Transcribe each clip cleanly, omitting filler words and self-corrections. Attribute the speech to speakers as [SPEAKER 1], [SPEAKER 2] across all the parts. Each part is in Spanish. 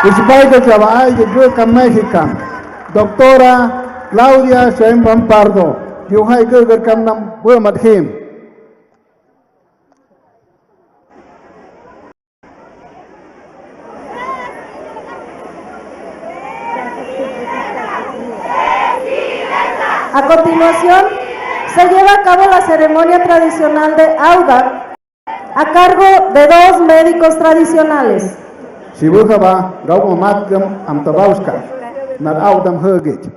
[SPEAKER 1] Isbaida trabaja de Yuca, México. Doctora Claudia Sheinbaum Pardo. Yuhai Gurgur Kamnam Burmadhim.
[SPEAKER 2] A continuación, se lleva a cabo la ceremonia tradicional de Auda a cargo de 2 médicos tradicionales.
[SPEAKER 1] Sibukaba, Gaumo Matgam, Amtabauska. Nar Audam Hugit.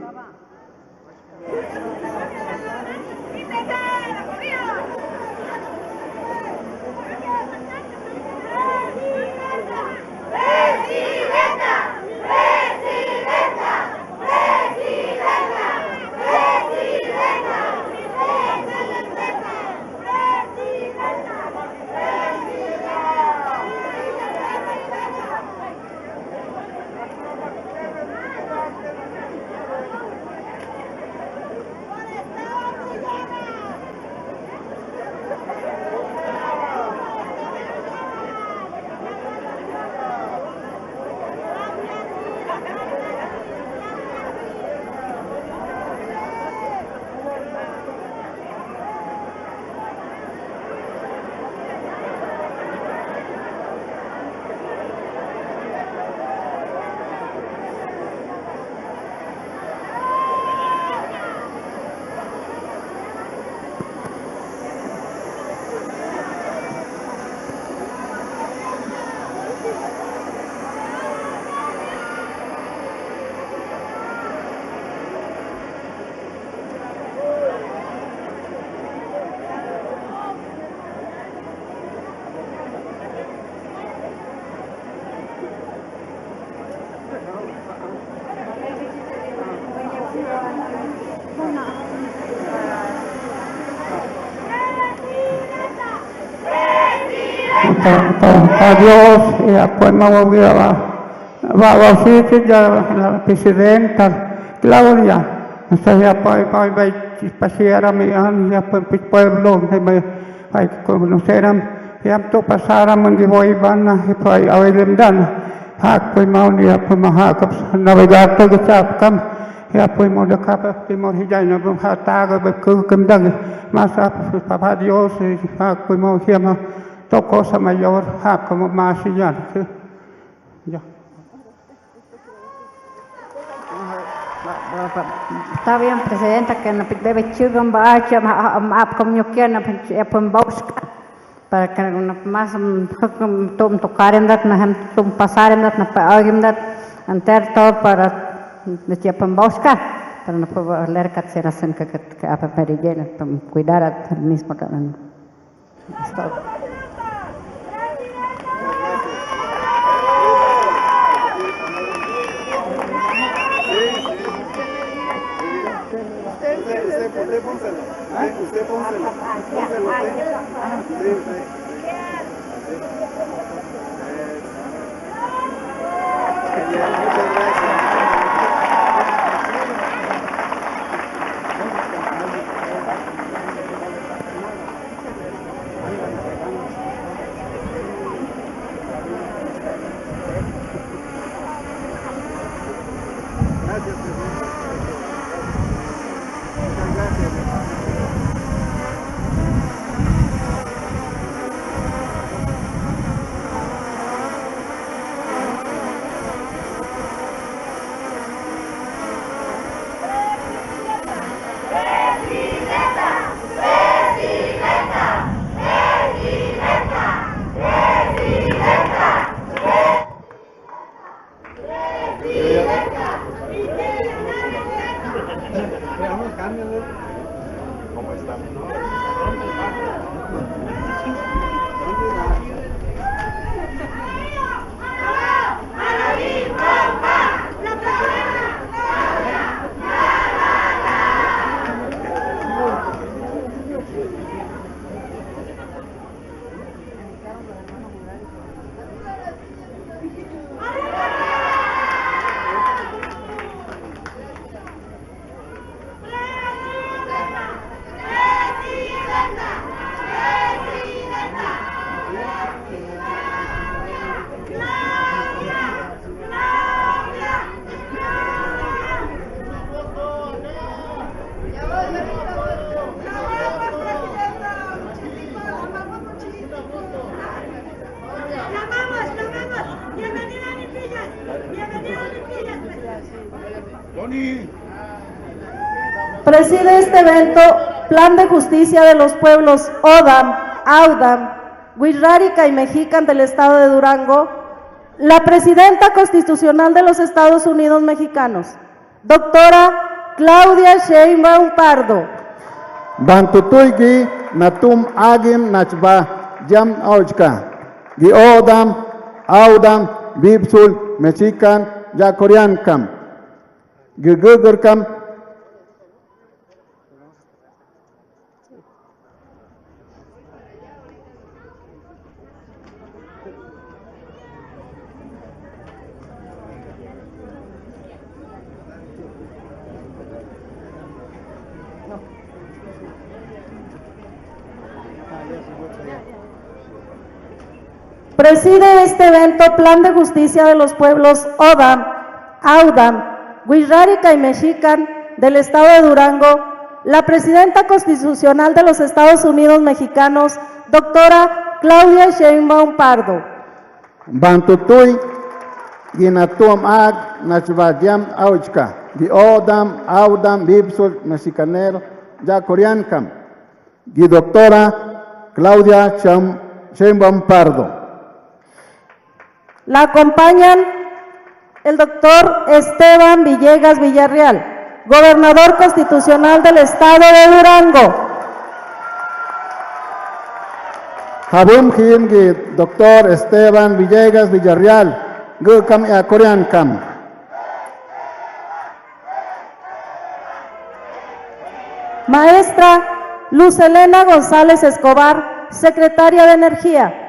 [SPEAKER 3] Adiós, y después me volví a decir la presidenta Claudia, entonces ya para pasear a mi pueblo, para conocer ya tú pasaram di voy van a awilem dan, hak pues mau ya pues mahakap navigator gecapkam, ya pues mau dekap timur hijau na hata ke kemdang, masa papa Dios hak pues mau hiam toko sama mayor hak como masih ya.
[SPEAKER 4] Está bien, presidenta, que nos debe chugam bacha ap komunikasi na pembauska para que más tum tocarem dat na tum pasarem dat na paagem dat anter todo para de pembauska para no poder leer que será sen que apa perijena para cuidar al mismo también.
[SPEAKER 5] Usted pónselo. Muchas gracias. Gracias, presidente. Muchas gracias.
[SPEAKER 2] Preside este evento Plan de Justicia de los Pueblos ODAM, AUDAM, Wixárika y Mexican del Estado de Durango, la Presidenta Constitucional de los Estados Unidos Mexicanos, doctora Claudia Sheinbaum Pardo.
[SPEAKER 1] Bantutuygi natum agim nachba jam aujka. Gi odam, audam, bibsul, mexican, ya koreankam. Gi gugurkam.
[SPEAKER 2] Preside este evento Plan de Justicia de los Pueblos ODAM, AUDAM, Wixárika y Mexican del Estado de Durango, la Presidenta Constitucional de los Estados Unidos Mexicanos, doctora Claudia Sheinbaum Pardo.
[SPEAKER 1] Bantutuy ginatum ag nachvajam aujka. Gi odam, audam, bibsul, mexicanero, ya koreankam. Gi doctora Claudia Sheinbaum Pardo.
[SPEAKER 2] La acompañan el doctor Esteban Villegas Villarreal, gobernador constitucional del Estado de Durango.
[SPEAKER 1] Habum Himgi, doctor Esteban Villegas Villarreal, Gukam y Koreankam.
[SPEAKER 2] Maestra Luz Elena González Escobar, secretaria de Energía.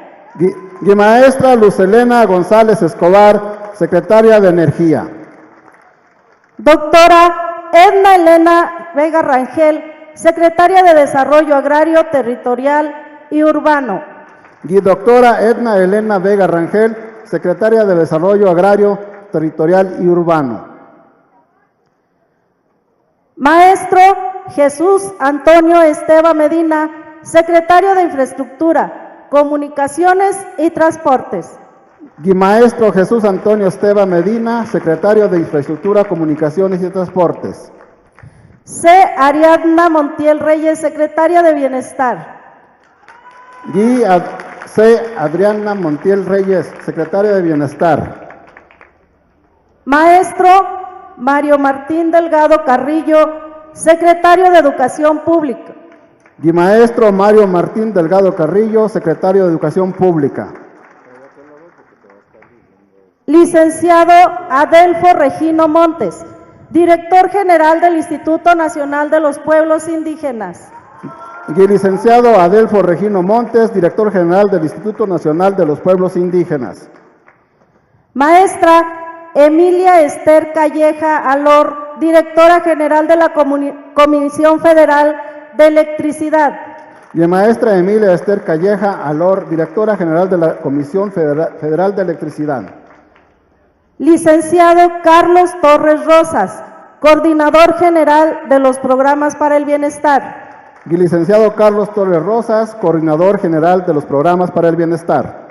[SPEAKER 1] Maestra Luz Elena González Escobar, secretaria de Energía.
[SPEAKER 2] Doctora Edna Elena Vega Rangel, secretaria de Desarrollo Agrario, Territorial y Urbano.
[SPEAKER 1] Doctora Edna Elena Vega Rangel, secretaria de Desarrollo Agrario, Territorial y Urbano.
[SPEAKER 2] Maestro Jesús Antonio Esteva Medina, secretario de Infraestructura, Comunicaciones y Transportes.
[SPEAKER 1] Maestro Jesús Antonio Esteva Medina, secretario de Infraestructura, Comunicaciones y Transportes.
[SPEAKER 2] C. Ariadna Montiel Reyes, secretaria de Bienestar.
[SPEAKER 1] C. Adriana Montiel Reyes, secretaria de Bienestar.
[SPEAKER 2] Maestro Mario Martín Delgado Carrillo, secretario de Educación Pública.
[SPEAKER 1] Maestro Mario Martín Delgado Carrillo, secretario de Educación Pública.
[SPEAKER 2] Licenciado Adelfo Regino Montes, director general del Instituto Nacional de los Pueblos Indígenas.
[SPEAKER 1] Licenciado Adelfo Regino Montes, director general del Instituto Nacional de los Pueblos Indígenas.
[SPEAKER 2] Maestra Emilia Esther Calleja Alor, directora general de la Comisión Federal de Electricidad.
[SPEAKER 1] Maestra Emilia Esther Calleja Alor, directora general de la Comisión Federal de Electricidad.
[SPEAKER 2] Licenciado Carlos Torres Rosas, coordinador general de los programas para el bienestar.
[SPEAKER 1] Licenciado Carlos Torres Rosas, coordinador general de los programas para el bienestar.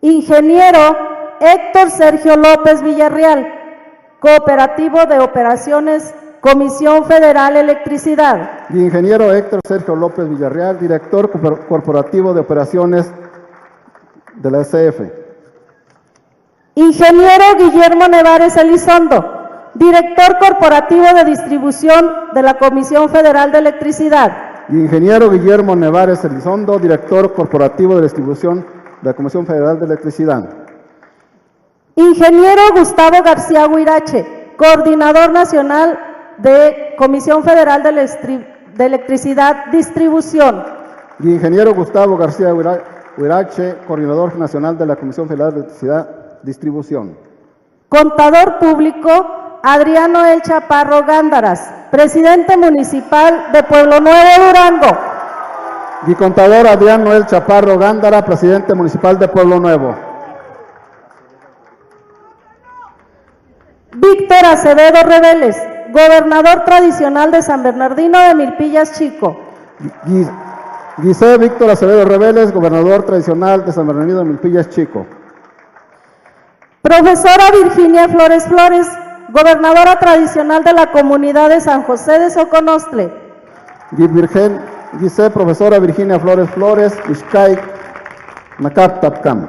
[SPEAKER 2] Ingeniero Héctor Sergio López Villarreal, Cooperativo de Operaciones, Comisión Federal Electricidad.
[SPEAKER 1] Ingeniero Héctor Sergio López Villarreal, director corporativo de operaciones de la SF.
[SPEAKER 2] Ingeniero Guillermo Nevares Elizondo, director corporativo de distribución de la Comisión Federal de Electricidad.
[SPEAKER 1] Ingeniero Guillermo Nevares Elizondo, director corporativo de distribución de la Comisión Federal de Electricidad.
[SPEAKER 2] Ingeniero Gustavo García Huirache, coordinador nacional de Comisión Federal de Electricidad Distribución.
[SPEAKER 1] Ingeniero Gustavo García Huirache, coordinador nacional de la Comisión Federal de Electricidad Distribución.
[SPEAKER 2] Contador público Adriano El Chaparro Gándaras, presidente municipal de Pueblo Nuevo, Durango.
[SPEAKER 1] Y contador Adriano El Chaparro Gándara, presidente municipal de Pueblo Nuevo.
[SPEAKER 2] Víctor Acevedo Reveles, gobernador tradicional de San Bernardino de Milpillas Chico.
[SPEAKER 1] Guisé Víctor Acevedo Reveles, gobernador tradicional de San Bernardino de Milpillas Chico.
[SPEAKER 2] Profesora Virginia Flores Flores, gobernadora tradicional de la comunidad de San José de Soconostle.
[SPEAKER 1] Dice profesora Virginia Flores Flores, Iskai, Nakaptapkam.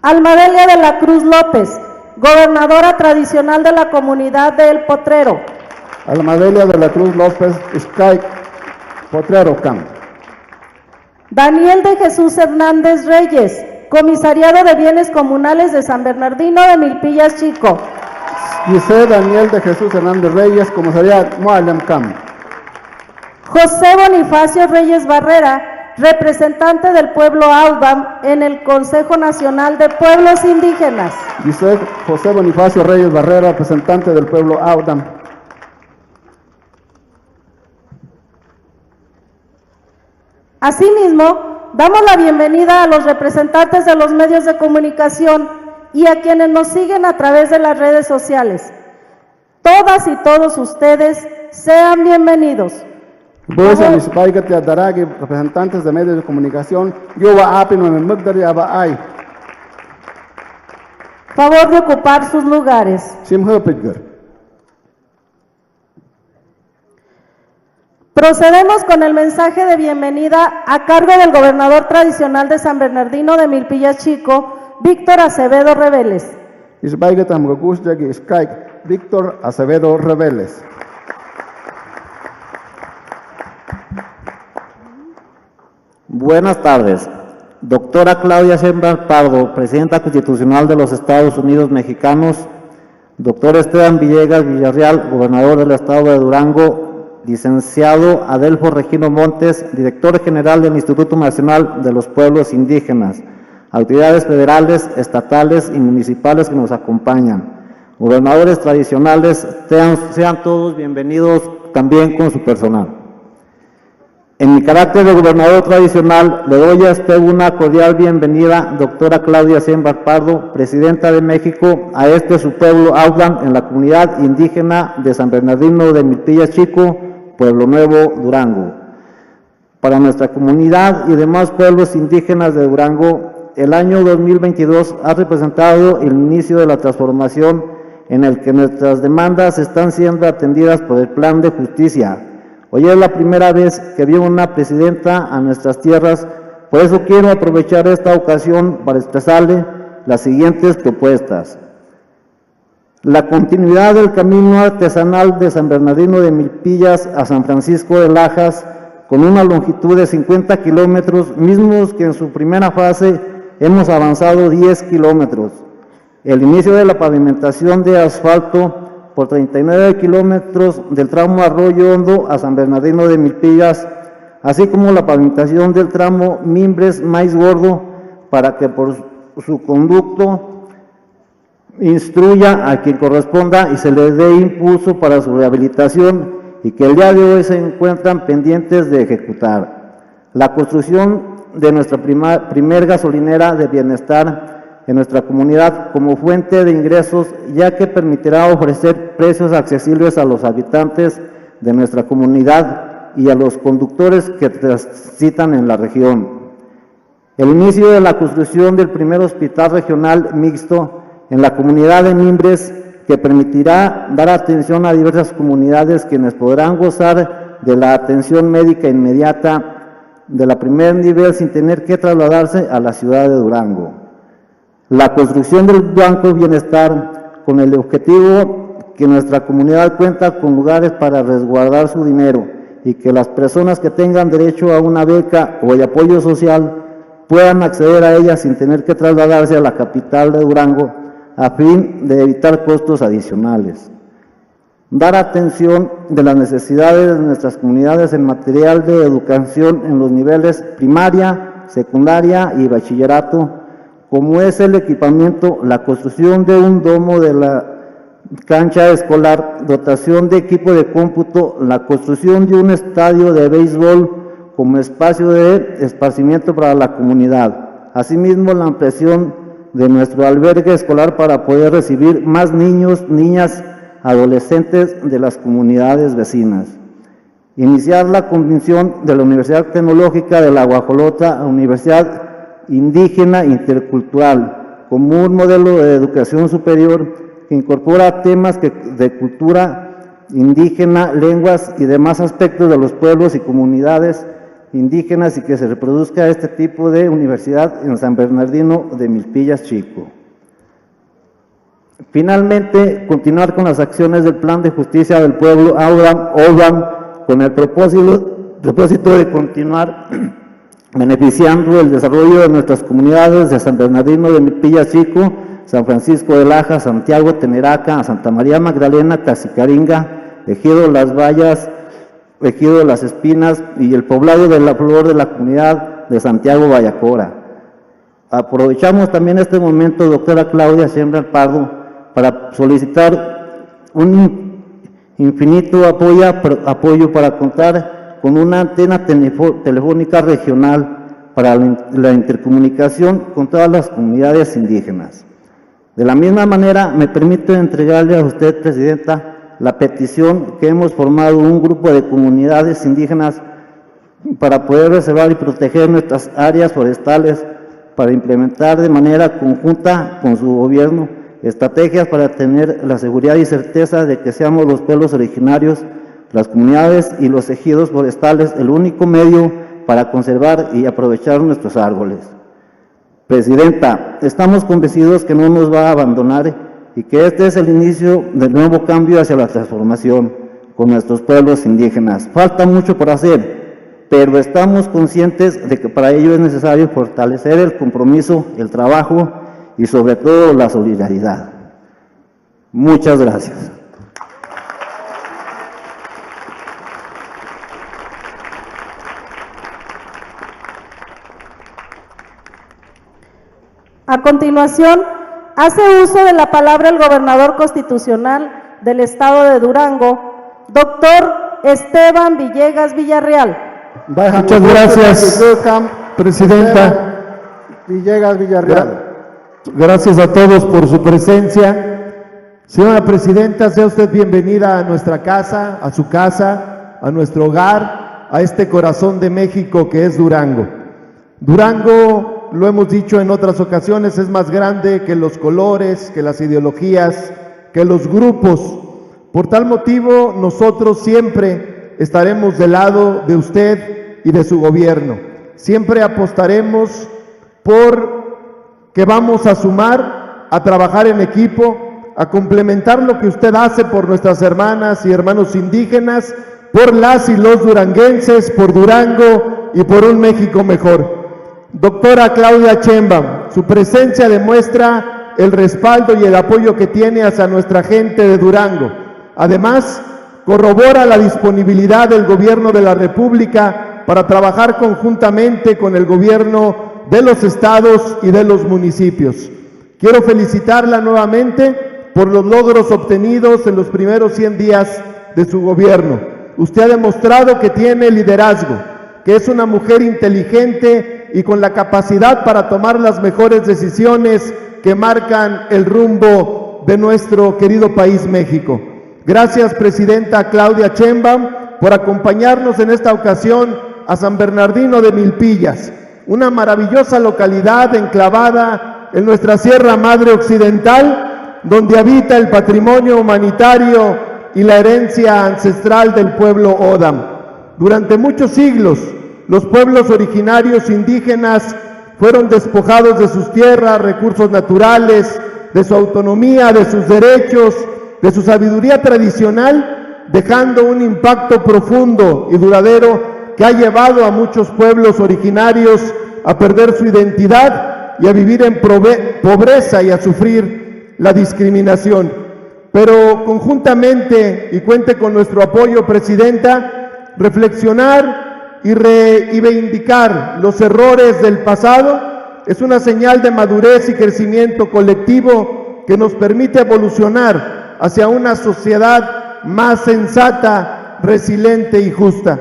[SPEAKER 2] Almadelia de la Cruz López, gobernadora tradicional de la comunidad de El Potrero.
[SPEAKER 1] Almadelia de la Cruz López, Iskai, Potrero Cam.
[SPEAKER 2] Daniel de Jesús Hernández Reyes, comisariado de bienes comunales de San Bernardino de Milpillas Chico.
[SPEAKER 1] Dice Daniel de Jesús Hernández Reyes, comisaría Mualam Cam.
[SPEAKER 2] José Bonifacio Reyes Barrera, representante del pueblo Audam en el Consejo Nacional de Pueblos Indígenas.
[SPEAKER 1] Dice José Bonifacio Reyes Barrera, representante del pueblo Audam.
[SPEAKER 2] Asimismo, damos la bienvenida a los representantes de los medios de comunicación y a quienes nos siguen a través de las redes sociales. Todas y todos ustedes sean bienvenidos.
[SPEAKER 1] Voy a mis paigas de Adaragi, representantes de medios de comunicación. Yo voy a apinar en Mugdari Abaay.
[SPEAKER 2] Favor de ocupar sus lugares. Procedemos con el mensaje de bienvenida a cargo del gobernador tradicional de San Bernardino de Milpillas Chico, Víctor Acevedo Reveles.
[SPEAKER 1] Víctor Acevedo Reveles.
[SPEAKER 6] Buenas tardes. Doctora Claudia Sheinbaum Pardo, Presidenta Constitucional de los Estados Unidos Mexicanos. Doctor Esteban Villegas Villarreal, Gobernador del Estado de Durango. Licenciado Adelfo Regino Montes, Director General del Instituto Nacional de los Pueblos Indígenas. Autoridades federales, estatales y municipales que nos acompañan. Gobernadores tradicionales, sean todos bienvenidos también con su personal. En mi carácter de gobernador tradicional, le doy a usted una cordial bienvenida, doctora Claudia Sheinbaum Pardo, Presidenta de México, a su pueblo Audam en la comunidad indígena de San Bernardino de Milpillas Chico, Pueblo Nuevo, Durango. Para nuestra comunidad y demás pueblos indígenas de Durango, el año 2022 ha representado el inicio de la transformación en el que nuestras demandas están siendo atendidas por el Plan de Justicia. Hoy es la primera vez que viene una presidenta a nuestras tierras, por eso quiero aprovechar esta ocasión para expresarle las siguientes propuestas. La continuidad del camino artesanal de San Bernardino de Milpillas a San Francisco de Lajas, con una longitud de 50 kilómetros, mismos que en su primera fase hemos avanzado 10 kilómetros. El inicio de la pavimentación de asfalto por 39 kilómetros del tramo Arroyo Hondo a San Bernardino de Milpillas, así como la pavimentación del tramo Mimbres Maíz Gordo, para que por su conducto instruya a quien corresponda y se le dé impulso para su rehabilitación y que el día de hoy se encuentran pendientes de ejecutar. La construcción de nuestra primer gasolinera de bienestar en nuestra comunidad como fuente de ingresos, ya que permitirá ofrecer precios accesibles a los habitantes de nuestra comunidad y a los conductores que transitan en la región. El inicio de la construcción del primer hospital regional mixto en la comunidad de Mimbres, que permitirá dar atención a diversas comunidades quienes podrán gozar de la atención médica inmediata de la primer nivel sin tener que trasladarse a la ciudad de Durango. La construcción del Banco de Bienestar con el objetivo que nuestra comunidad cuenta con lugares para resguardar su dinero y que las personas que tengan derecho a una beca o de apoyo social puedan acceder a ella sin tener que trasladarse a la capital de Durango a fin de evitar costos adicionales. Dar atención de las necesidades de nuestras comunidades en material de educación en los niveles primaria, secundaria y bachillerato, como es el equipamiento, la construcción de un domo de la cancha escolar, dotación de equipo de cómputo, la construcción de un estadio de béisbol como espacio de esparcimiento para la comunidad. Asimismo, la ampliación de nuestro albergue escolar para poder recibir más niños, niñas, adolescentes de las comunidades vecinas. Iniciar la convención de la Universidad Tecnológica de la Guajolota, Universidad Indígena Intercultural, como un modelo de educación superior que incorpora temas de cultura indígena, lenguas y demás aspectos de los pueblos y comunidades indígenas y que se reproduzca este tipo de universidad en San Bernardino de Milpillas Chico. Finalmente, continuar con las acciones del Plan de Justicia del Pueblo ODAM con el propósito de continuar beneficiando el desarrollo de nuestras comunidades de San Bernardino de Milpillas Chico, San Francisco de Laja, Santiago, Teneraca, Santa María Magdalena, Cacicaringa, Ejido Las Vallas, Ejido Las Espinas y el poblado de la Flor de la comunidad de Santiago Vallacora. Aprovechamos también este momento, doctora Claudia Sheinbaum Pardo, para solicitar un infinito apoyo para contar con una antena telefónica regional para la intercomunicación con todas las comunidades indígenas. De la misma manera, me permito entregarle a usted, Presidenta, la petición que hemos formado un grupo de comunidades indígenas para poder reservar y proteger nuestras áreas forestales, para implementar de manera conjunta con su gobierno estrategias para tener la seguridad y certeza de que seamos los pueblos originarios, las comunidades y los ejidos forestales el único medio para conservar y aprovechar nuestros árboles. Presidenta, estamos convencidos que no nos va a abandonar y que este es el inicio del nuevo cambio hacia la transformación con nuestros pueblos indígenas. Falta mucho por hacer, pero estamos conscientes de que para ello es necesario fortalecer el compromiso, el trabajo y sobre todo la solidaridad. Muchas gracias.
[SPEAKER 2] A continuación, hace uso de la palabra el gobernador constitucional del estado de Durango, doctor Esteban Villegas Villarreal.
[SPEAKER 1] Muchas gracias, Presidenta. Villegas Villarreal.
[SPEAKER 7] Gracias a todos por su presencia. Señora Presidenta, sea usted bienvenida a nuestra casa, a nuestro hogar, a este corazón de México que es Durango. Durango, lo hemos dicho en otras ocasiones, es más grande que los colores, que las ideologías, que los grupos. Por tal motivo, nosotros siempre estaremos del lado de usted y de su gobierno. Siempre apostaremos por que vamos a sumar, a trabajar en equipo, a complementar lo que usted hace por nuestras hermanas y hermanos indígenas, por las y los duranguenses, por Durango y por un México mejor. Doctora Claudia Sheinbaum, su presencia demuestra el respaldo y el apoyo que tiene hacia nuestra gente de Durango. Además, corrobora la disponibilidad del Gobierno de la República para trabajar conjuntamente con el gobierno de los estados y de los municipios. Quiero felicitarla nuevamente por los logros obtenidos en los primeros 100 días de su gobierno. Usted ha demostrado que tiene liderazgo, que es una mujer inteligente y con la capacidad para tomar las mejores decisiones que marcan el rumbo de nuestro querido país México. Gracias, Presidenta Claudia Sheinbaum, por acompañarnos en esta ocasión a San Bernardino de Milpillas, una maravillosa localidad enclavada en nuestra Sierra Madre Occidental, donde habita el patrimonio humanitario y la herencia ancestral del pueblo ODAM. Durante muchos siglos, los pueblos originarios indígenas fueron despojados de sus tierras, recursos naturales, de su autonomía, de sus derechos, de su sabiduría tradicional, dejando un impacto profundo y duradero que ha llevado a muchos pueblos originarios a perder su identidad y a vivir en pobreza y a sufrir la discriminación. Pero conjuntamente, y cuente con nuestro apoyo, Presidenta, reflexionar y reivindicar los errores del pasado es una señal de madurez y crecimiento colectivo que nos permite evolucionar hacia una sociedad más sensata, resiliente y justa.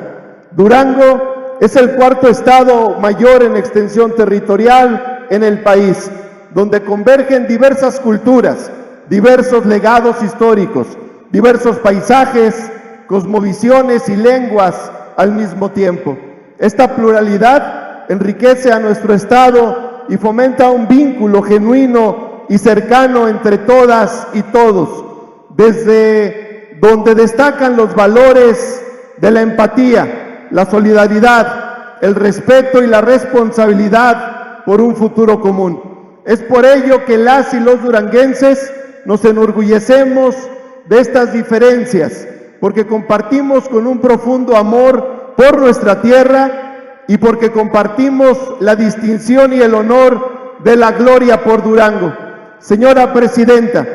[SPEAKER 7] Durango es el cuarto estado mayor en extensión territorial en el país, donde convergen diversas culturas, diversos legados históricos, diversos paisajes, cosmovisiones y lenguas al mismo tiempo. Esta pluralidad enriquece a nuestro estado y fomenta un vínculo genuino y cercano entre todas y todos, desde donde destacan los valores de la empatía, la solidaridad, el respeto y la responsabilidad por un futuro común. Es por ello que las y los duranguenses nos enorgullecemos de estas diferencias, porque compartimos con un profundo amor por nuestra tierra y porque compartimos la distinción y el honor de la gloria por Durango. Señora Presidenta,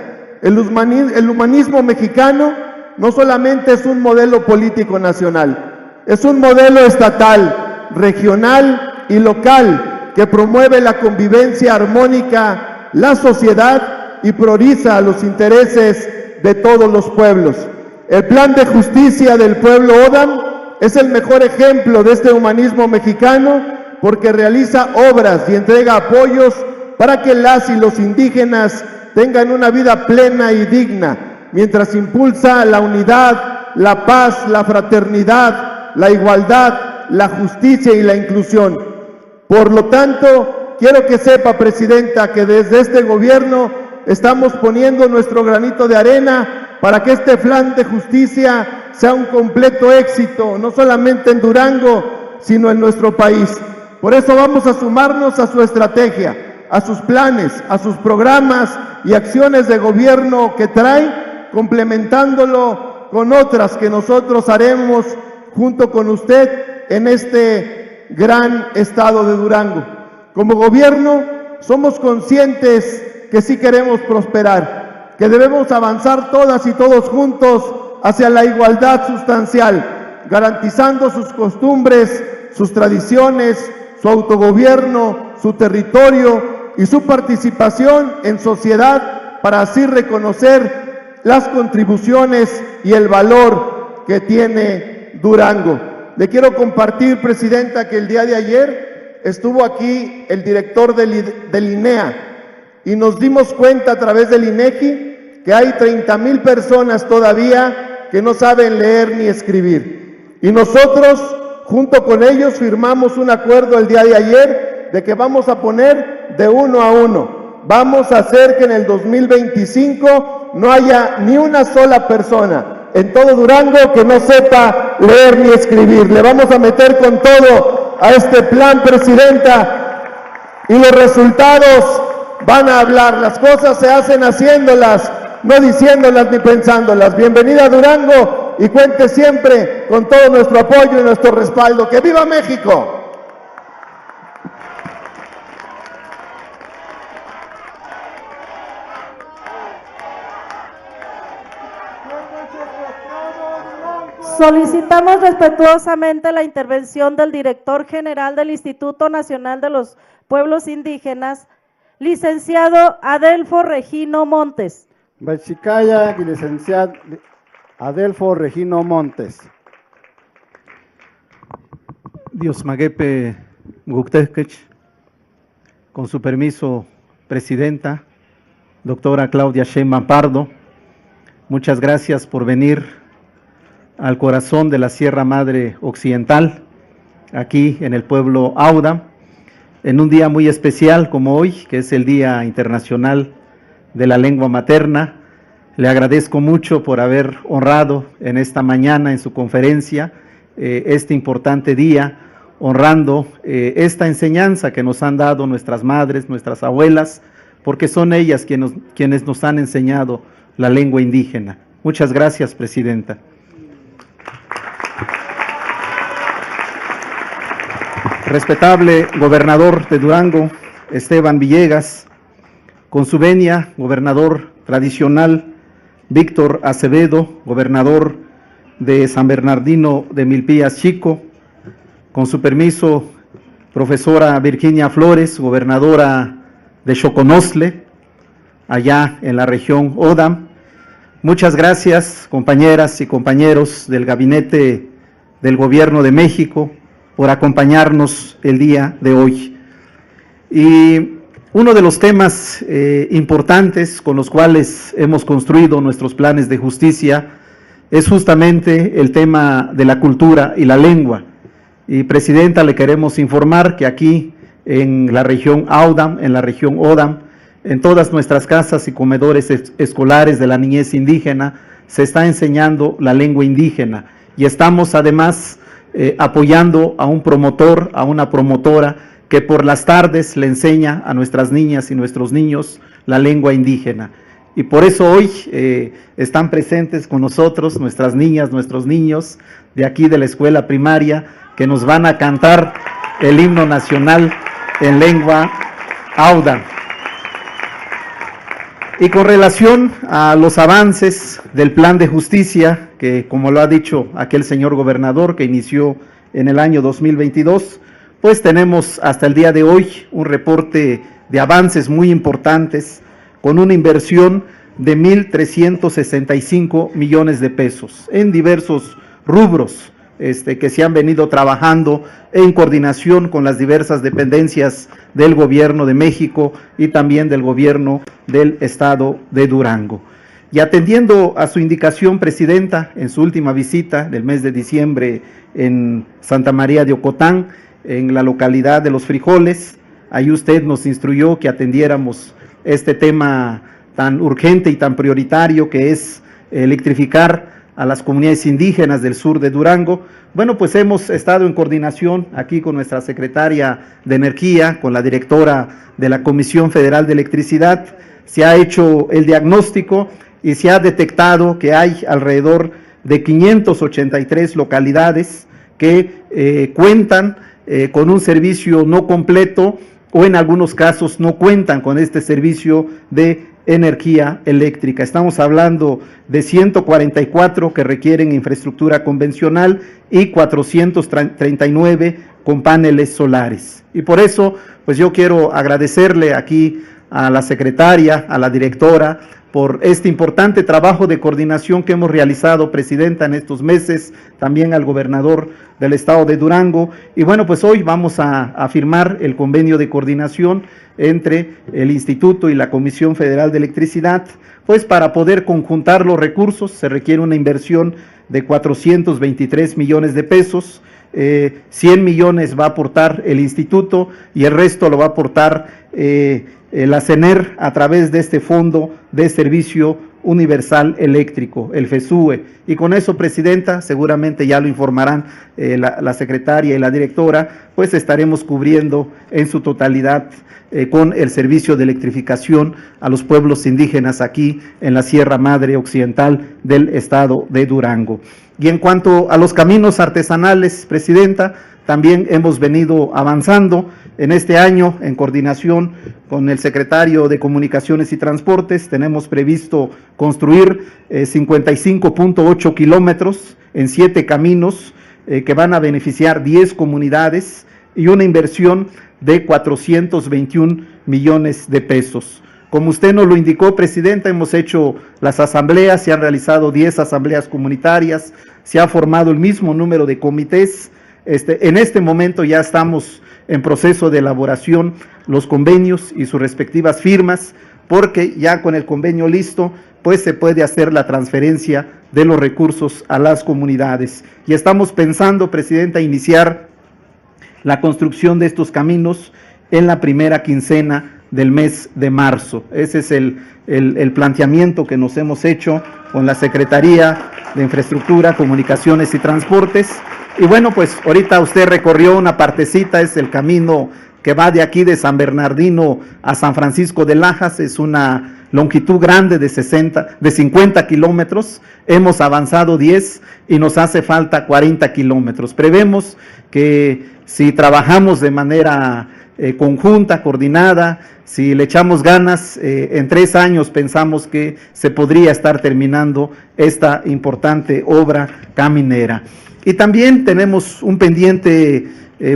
[SPEAKER 7] el humanismo mexicano no solamente es un modelo político nacional, es un modelo estatal, regional y local que promueve la convivencia armónica, la sociedad y prioriza los intereses de todos los pueblos. El Plan de Justicia del Pueblo ODAM es el mejor ejemplo de este humanismo mexicano porque realiza obras y entrega apoyos para que las y los indígenas tengan una vida plena y digna, mientras impulsa la unidad, la paz, la fraternidad, la igualdad, la justicia y la inclusión. Por lo tanto, quiero que sepa, Presidenta, que desde este gobierno estamos poniendo nuestro granito de arena para que este plan de justicia sea un completo éxito, no solamente en Durango, sino en nuestro país. Por eso vamos a sumarnos a su estrategia, a sus planes, a sus programas y acciones de gobierno que trae, complementándolo con otras que nosotros haremos junto con usted en este gran estado de Durango. Como gobierno somos conscientes que sí queremos prosperar, que debemos avanzar todas y todos juntos hacia la igualdad sustancial, garantizando sus costumbres, sus tradiciones, su autogobierno, su territorio y su participación en sociedad para así reconocer las contribuciones y el valor que tiene Durango. Le quiero compartir, Presidenta, que el día de ayer estuvo aquí el director del INEA y nos dimos cuenta a través del INEGI que hay 30,000 personas todavía que no saben leer ni escribir. Y nosotros, junto con ellos, firmamos un acuerdo el día de ayer de que vamos a poner de 1 a 1. Vamos a hacer que en el 2025 no haya ni una sola persona en todo Durango que no sepa leer ni escribir. Le vamos a meter con todo a este plan, Presidenta, y los resultados van a hablar. Las cosas se hacen haciéndolas, no diciéndolas ni pensándolas. Bienvenida a Durango y cuente siempre con todo nuestro apoyo y nuestro respaldo. ¡Que viva México!
[SPEAKER 2] Solicitamos respetuosamente la intervención del director general del Instituto Nacional de los Pueblos Indígenas, licenciado Adelfo Regino Montes.
[SPEAKER 1] Bachicaya y licenciado Adelfo Regino Montes.
[SPEAKER 8] Dios Maguepe Gucteskech, con su permiso, Presidenta, doctora Claudia Sheinbaum Pardo, muchas gracias por venir al corazón de la Sierra Madre Occidental, aquí en el pueblo Audam, en un día muy especial como hoy, que es el Día Internacional de la Lengua Materna. Le agradezco mucho por haber honrado en esta mañana en su conferencia este importante día, honrando esta enseñanza que nos han dado nuestras madres, nuestras abuelas, porque son ellas quienes nos han enseñado la lengua indígena. Muchas gracias, Presidenta. Respetable gobernador de Durango, Esteban Villegas, con su venia, gobernador tradicional, Víctor Acevedo, gobernador de San Bernardino de Milpillas Chico, con su permiso, profesora Virginia Flores, gobernadora de Xoconostle, allá en la región Odam. Muchas gracias, compañeras y compañeros del Gabinete del Gobierno de México, por acompañarnos el día de hoy. Y uno de los temas importantes con los cuales hemos construido nuestros planes de justicia es justamente el tema de la cultura y la lengua. Y, Presidenta, le queremos informar que aquí en la región Audam, en la región Odam, en todas nuestras casas y comedores escolares de la niñez indígena se está enseñando la lengua indígena y estamos además apoyando a un promotor, a una promotora que por las tardes le enseña a nuestras niñas y nuestros niños la lengua indígena. Y por eso hoy están presentes con nosotros nuestras niñas, nuestros niños de aquí de la escuela primaria que nos van a cantar el himno nacional en lengua Audan. Y con relación a los avances del plan de justicia, que como lo ha dicho aquel señor gobernador que inició en el año 2022, pues tenemos hasta el día de hoy un reporte de avances muy importantes con una inversión de 1.365 millones de pesos en diversos rubros que se han venido trabajando en coordinación con las diversas dependencias del Gobierno de México y también del Gobierno del Estado de Durango. Y atendiendo a su indicación, Presidenta, en su última visita del mes de diciembre en Santa María de Ocotán, en la localidad de Los Frijoles, ahí usted nos instruyó que atendiéramos este tema tan urgente y tan prioritario que es electrificar a las comunidades indígenas del sur de Durango. Bueno, pues hemos estado en coordinación aquí con nuestra secretaria de Energía, con la directora de la Comisión Federal de Electricidad, se ha hecho el diagnóstico y se ha detectado que hay alrededor de 583 localidades que cuentan con un servicio no completo o en algunos casos no cuentan con este servicio de energía eléctrica. Estamos hablando de 144 que requieren infraestructura convencional y 439 con paneles solares. Y por eso, pues yo quiero agradecerle aquí a la secretaria, a la directora, por este importante trabajo de coordinación que hemos realizado, Presidenta, en estos meses, también al gobernador del estado de Durango. Y bueno, pues hoy vamos a firmar el convenio de coordinación entre el Instituto y la Comisión Federal de Electricidad, pues para poder conjuntar los recursos se requiere una inversión de 423 millones de pesos, 100 millones va a aportar el instituto y el resto lo va a aportar la CENER a través de este Fondo de Servicio Universal Eléctrico, el FESUE. Y con eso, Presidenta, seguramente ya lo informarán la secretaria y la directora, pues estaremos cubriendo en su totalidad con el servicio de electrificación a los pueblos indígenas aquí en la Sierra Madre Occidental del estado de Durango. Y en cuanto a los caminos artesanales, Presidenta, también hemos venido avanzando en este año en coordinación con el secretario de Comunicaciones y Transportes. Tenemos previsto construir 55.8 kilómetros en 7 caminos que van a beneficiar 10 comunidades y una inversión de 421 millones de pesos. Como usted nos lo indicó, Presidenta, hemos hecho las asambleas, se han realizado 10 asambleas comunitarias, se ha formado el mismo número de comités. En este momento ya estamos en proceso de elaboración los convenios y sus respectivas firmas, porque ya con el convenio listo, pues se puede hacer la transferencia de los recursos a las comunidades. Y estamos pensando, Presidenta, iniciar la construcción de estos caminos en la primera quincena del mes de marzo. Ese es el planteamiento que nos hemos hecho con la Secretaría de Infraestructura, Comunicaciones y Transportes. Y bueno, pues ahorita usted recorrió una partecita, es el camino que va de aquí de San Bernardino a San Francisco de Lajas, es una longitud grande de 50 kilómetros, hemos avanzado 10 y nos hace falta 40 kilómetros. Prevemos que si trabajamos de manera conjunta, coordinada, si le echamos ganas, en 3 años pensamos que se podría estar terminando esta importante obra caminera. Y también tenemos un pendiente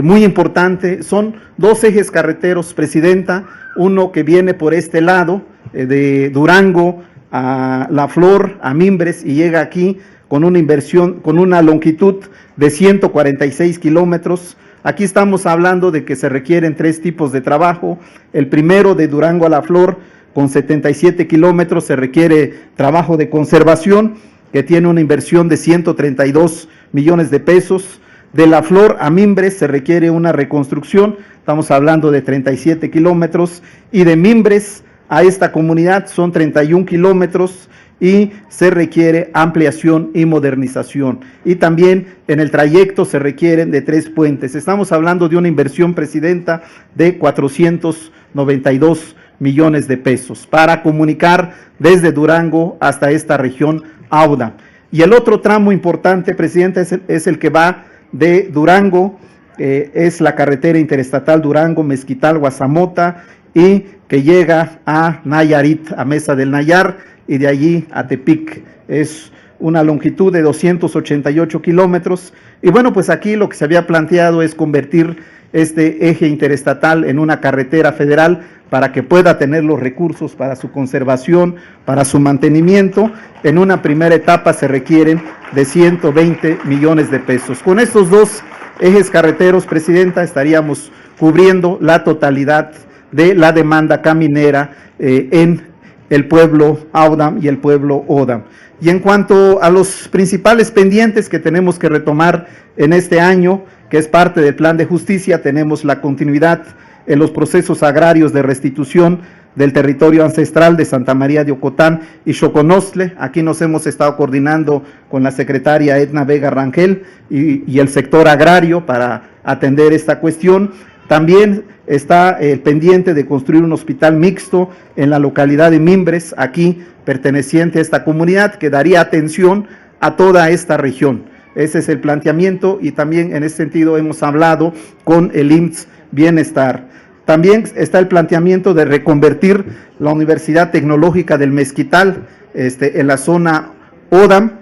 [SPEAKER 8] muy importante, son 2 ejes carreteros, Presidenta, uno que viene por este lado, de Durango a La Flor, a Mimbres, y llega aquí con una inversión, con una longitud de 146 kilómetros. Aquí estamos hablando de que se requieren 3 tipos de trabajo. El primero, de Durango a La Flor, con 77 kilómetros, se requiere trabajo de conservación, que tiene una inversión de 132 millones de pesos. De La Flor a Mimbres se requiere una reconstrucción, estamos hablando de 37 kilómetros, y de Mimbres a esta comunidad, son 31 kilómetros y se requiere ampliación y modernización. Y también en el trayecto se requieren de 3 puentes. Estamos hablando de una inversión, Presidenta, de 492 millones de pesos para comunicar desde Durango hasta esta región Audam. Y el otro tramo importante, Presidenta, es el que va de Durango, es la carretera interestatal Durango-Mezquital-Guazamota y que llega a Nayarit, a Mesa del Nayar, y de allí a Tepic. Es una longitud de 288 kilómetros. Y bueno, pues aquí lo que se había planteado es convertir este eje interestatal en una carretera federal para que pueda tener los recursos para su conservación, para su mantenimiento. En una primera etapa se requieren de 120 millones de pesos. Con estos 2 ejes carreteros, Presidenta, estaríamos cubriendo la totalidad de la demanda caminera en el pueblo Audam y el pueblo Odam. Y en cuanto a los principales pendientes que tenemos que retomar en este año, que es parte del Plan de Justicia, tenemos la continuidad en los procesos agrarios de restitución del territorio ancestral de Santa María de Ocotán y Xoconostle. Aquí nos hemos estado coordinando con la secretaria Edna Vega Rangel y el sector agrario para atender esta cuestión. También está el pendiente de construir un hospital mixto en la localidad de Mimbres, aquí perteneciente a esta comunidad, que daría atención a toda esta región. Ese es el planteamiento y también en ese sentido hemos hablado con el IMSS Bienestar. También está el planteamiento de reconvertir la Universidad Tecnológica del Mezquital en la zona Odam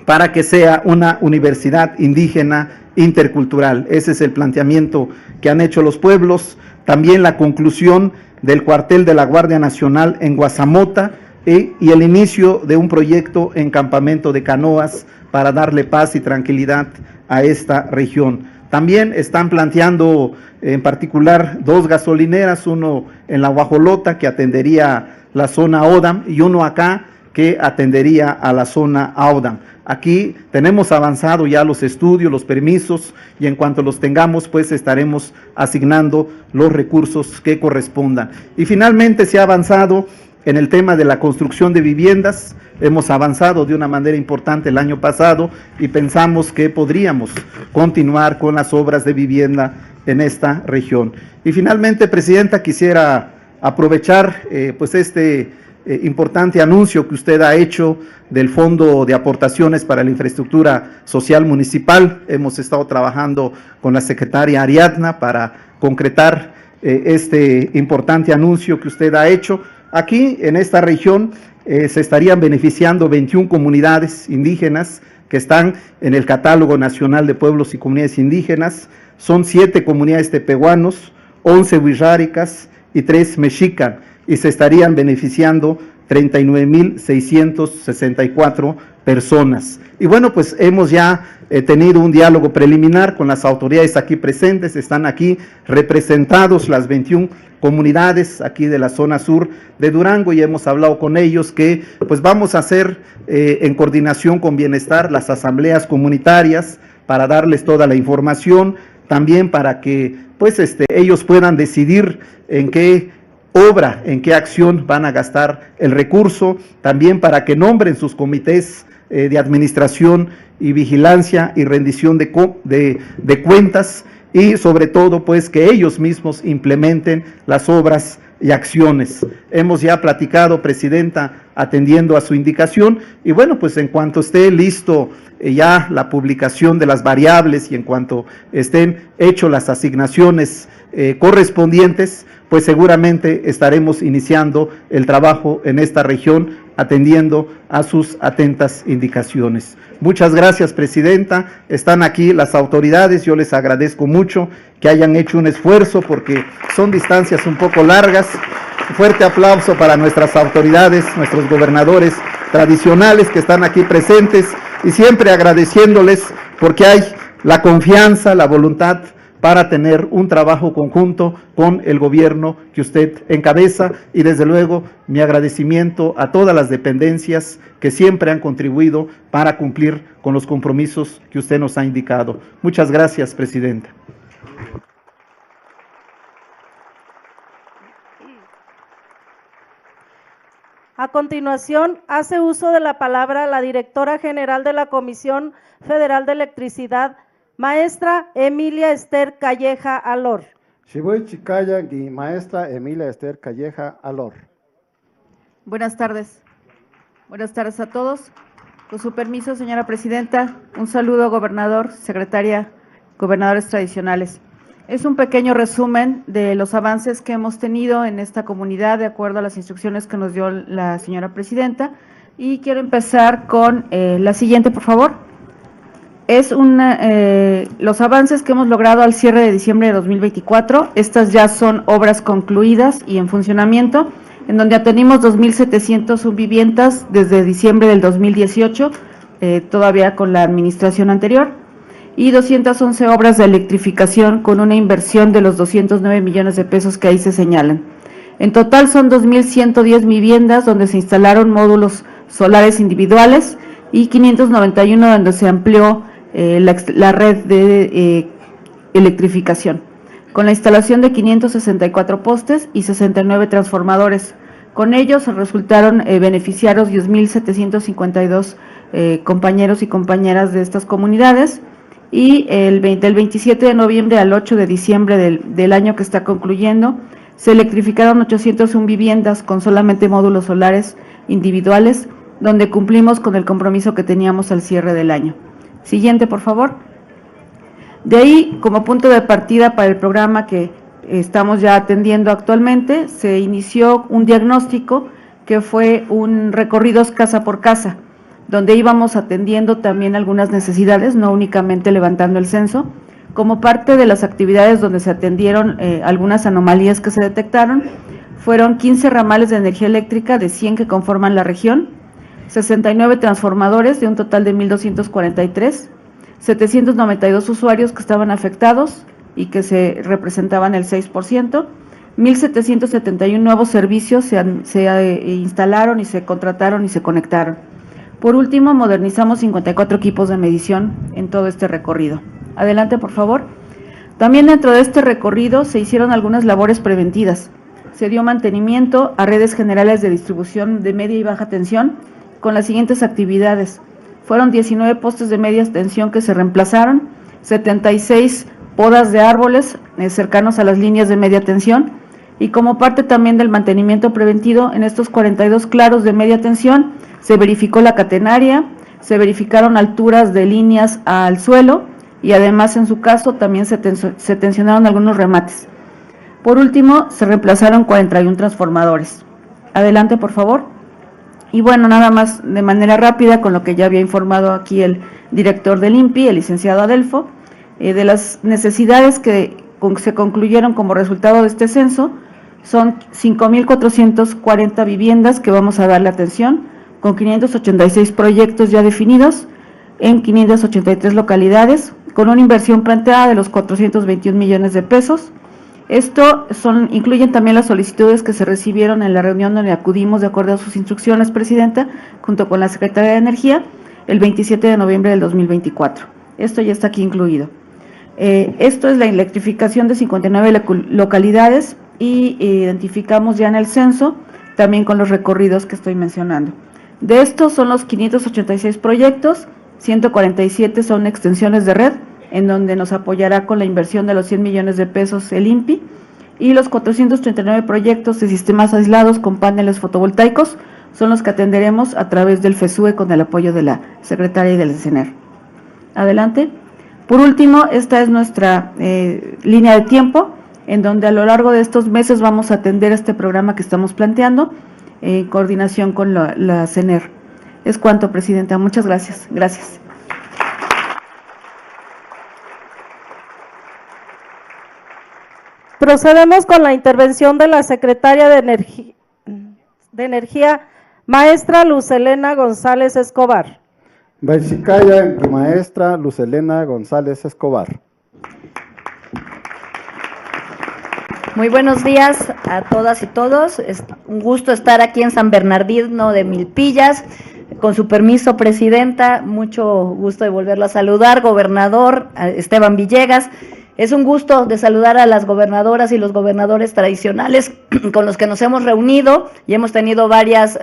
[SPEAKER 8] para que sea una universidad indígena intercultural. Ese es el planteamiento que han hecho los pueblos. También la conclusión del cuartel de la Guardia Nacional en Guazamota y el inicio de un proyecto en campamento de canoas para darle paz y tranquilidad a esta región. También están planteando en particular 2 gasolineras, uno en la Guajolota que atendería la zona Odam y uno acá que atendería a la zona Audam. Aquí tenemos avanzado ya los estudios, los permisos, y en cuanto los tengamos, pues estaremos asignando los recursos que correspondan. Y finalmente se ha avanzado en el tema de la construcción de viviendas. Hemos avanzado de una manera importante el año pasado y pensamos que podríamos continuar con las obras de vivienda en esta región. Y finalmente, Presidenta, quisiera aprovechar pues importante anuncio que usted ha hecho del Fondo de Aportaciones para la Infraestructura Social Municipal. Hemos estado trabajando con la secretaria Ariadna para concretar este importante anuncio que usted ha hecho. Aquí, en esta región, se estarían beneficiando 21 comunidades indígenas que están en el Catálogo Nacional de Pueblos y Comunidades Indígenas. Son 7 comunidades tepehuanos, 11 wixárikas y 3 mexican, y se estarían beneficiando 39.664 personas. Y bueno, pues hemos ya tenido un diálogo preliminar con las autoridades aquí presentes. Están aquí representados las 21 comunidades aquí de la zona sur de Durango y hemos hablado con ellos que pues vamos a hacer en coordinación con Bienestar las asambleas comunitarias para darles toda la información, también para que pues ellos puedan decidir en qué obra, en qué acción van a gastar el recurso, también para que nombren sus comités de administración y vigilancia y rendición de cuentas, y sobre todo pues que ellos mismos implementen las obras y acciones. Hemos ya platicado, Presidenta, atendiendo a su indicación, y bueno, pues en cuanto esté listo ya la publicación de las variables y en cuanto estén hechas las asignaciones correspondientes, pues seguramente estaremos iniciando el trabajo en esta región atendiendo a sus atentas indicaciones. Muchas gracias, Presidenta. Están aquí las autoridades, yo les agradezco mucho que hayan hecho un esfuerzo porque son distancias un poco largas. Fuerte aplauso para nuestras autoridades, nuestros gobernadores tradicionales que están aquí presentes y siempre agradeciéndoles porque hay la confianza, la voluntad para tener un trabajo conjunto con el gobierno que usted encabeza y desde luego mi agradecimiento a todas las dependencias que siempre han contribuido para cumplir con los compromisos que usted nos ha indicado. Muchas gracias, Presidenta.
[SPEAKER 2] A continuación, hace uso de la palabra la directora general de la Comisión Federal de Electricidad, maestra Emilia Esther Calleja Alor.
[SPEAKER 1] Shibuy Chicaya y maestra Emilia Esther Calleja Alor.
[SPEAKER 9] Buenas tardes. Buenas tardes a todos. Con su permiso, señora presidenta, un saludo, gobernador, secretaria, gobernadores tradicionales. Es un pequeño resumen de los avances que hemos tenido en esta comunidad de acuerdo a las instrucciones que nos dio la señora presidenta. Y quiero empezar con la siguiente, por favor. Es los avances que hemos logrado al cierre de diciembre de 2024. Estas ya son obras concluidas y en funcionamiento, en donde atendimos 2.701 viviendas desde diciembre del 2018, todavía con la administración anterior, y 211 obras de electrificación con una inversión de los 209 millones de pesos que ahí se señalan. En total son 2.110 viviendas donde se instalaron módulos solares individuales y 591 donde se amplió la red de electrificación, con la instalación de 564 postes y 69 transformadores. Con ellos resultaron beneficiarios 10.752 compañeros y compañeras de estas comunidades, y del 27 de noviembre al 8 de diciembre del año que está concluyendo, se electrificaron 801 viviendas con solamente módulos solares individuales, donde cumplimos con el compromiso que teníamos al cierre del año. Siguiente, por favor. De ahí, como punto de partida para el programa que estamos ya atendiendo actualmente, se inició un diagnóstico que fue un recorridos casa por casa, donde íbamos atendiendo también algunas necesidades, no únicamente levantando el censo, como parte de las actividades donde se atendieron algunas anomalías que se detectaron. Fueron 15 ramales de energía eléctrica de 100 que conforman la región, 69 transformadores de un total de 1.243, 792 usuarios que estaban afectados y que se representaban el 6%, 1.771 nuevos servicios se instalaron y se contrataron y se conectaron. Por último, modernizamos 54 equipos de medición en todo este recorrido. Adelante, por favor. También dentro de este recorrido se hicieron algunas labores preventivas. Se dio mantenimiento a redes generales de distribución de media y baja tensión con las siguientes actividades. Fueron 19 postes de media tensión que se reemplazaron, 76 podas de árboles cercanos a las líneas de media tensión, y como parte también del mantenimiento preventivo, en estos 42 claros de media tensión se verificó la catenaria, se verificaron alturas de líneas al suelo, y además en su caso también se tensionaron algunos remates. Por último, se reemplazaron 41 transformadores. Adelante, por favor. Y bueno, nada más de manera rápida con lo que ya había informado aquí el director del INPI, el licenciado Adelfo, de las necesidades que se concluyeron como resultado de este censo. Son 5.440 viviendas que vamos a darle atención, con 586 proyectos ya definidos en 583 localidades, con una inversión planteada de los 421 millones de pesos. Esto incluyen también las solicitudes que se recibieron en la reunión donde acudimos de acuerdo a sus instrucciones, presidenta, junto con la Secretaría de Energía, el 27 de noviembre del 2024. Esto ya está aquí incluido. Esto es la electrificación de 59 localidades y identificamos ya en el censo, también con los recorridos que estoy mencionando. De estos son los 586 proyectos, 147 son extensiones de red, en donde nos apoyará con la inversión de los 100 millones de pesos el INPI, y los 439 proyectos de sistemas aislados con paneles fotovoltaicos son los que atenderemos a través del FESUE con el apoyo de la Secretaria y del CENER. Adelante. Por último, esta es nuestra línea de tiempo, en donde a lo largo de estos meses vamos a atender este programa que estamos planteando en coordinación con la CENER. Es cuanto, presidenta. Muchas gracias. Gracias.
[SPEAKER 2] Procedemos con la intervención de la secretaria de Energía, maestra Luz Helena González Escobar.
[SPEAKER 1] Bachicaya y maestra Luz Helena González Escobar.
[SPEAKER 10] Muy buenos días a todas y todos. Es un gusto estar aquí en San Bernardino de Milpillas. Con su permiso, presidenta, mucho gusto de volverla a saludar. Gobernador Esteban Villegas, Es un gusto de saludar a las gobernadoras y los gobernadores tradicionales con los que nos hemos reunido y hemos tenido varias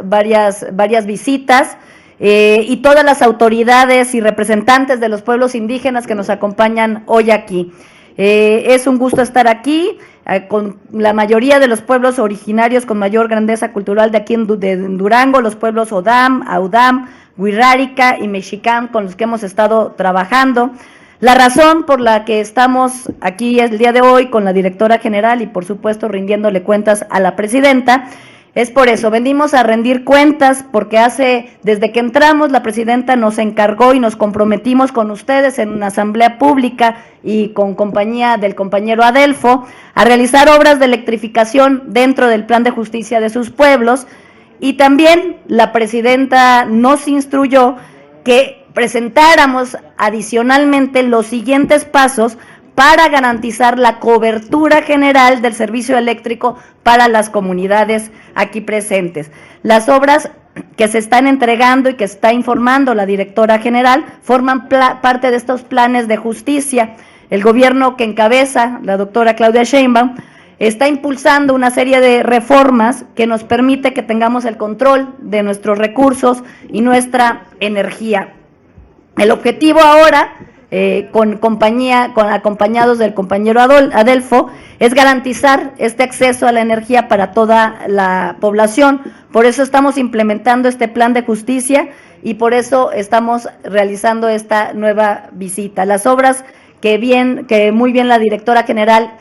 [SPEAKER 10] visitas, y todas las autoridades y representantes de los pueblos indígenas que nos acompañan hoy aquí. Es un gusto estar aquí con la mayoría de los pueblos originarios con mayor grandeza cultural de aquí de Durango, los pueblos Odam, Audam, Wixárika y Mexicán, con los que hemos estado trabajando. La razón por la que estamos aquí el día de hoy con la directora general y por supuesto rindiéndole cuentas a la presidenta, es por eso, venimos a rendir cuentas porque desde que entramos la presidenta nos encargó y nos comprometimos con ustedes en una asamblea pública y con compañía del compañero Adelfo a realizar obras de electrificación dentro del plan de justicia de sus pueblos, y también la presidenta nos instruyó que presentáramos adicionalmente los siguientes pasos para garantizar la cobertura general del servicio eléctrico para las comunidades aquí presentes. Las obras que se están entregando y que está informando la directora general forman parte de estos planes de justicia. El gobierno que encabeza la doctora Claudia Sheinbaum está impulsando una serie de reformas que nos permite que tengamos el control de nuestros recursos y nuestra energía. El objetivo ahora, acompañados del compañero Adelfo, es garantizar este acceso a la energía para toda la población. Por eso estamos implementando este plan de justicia y por eso estamos realizando esta nueva visita. Las obras que muy bien la directora general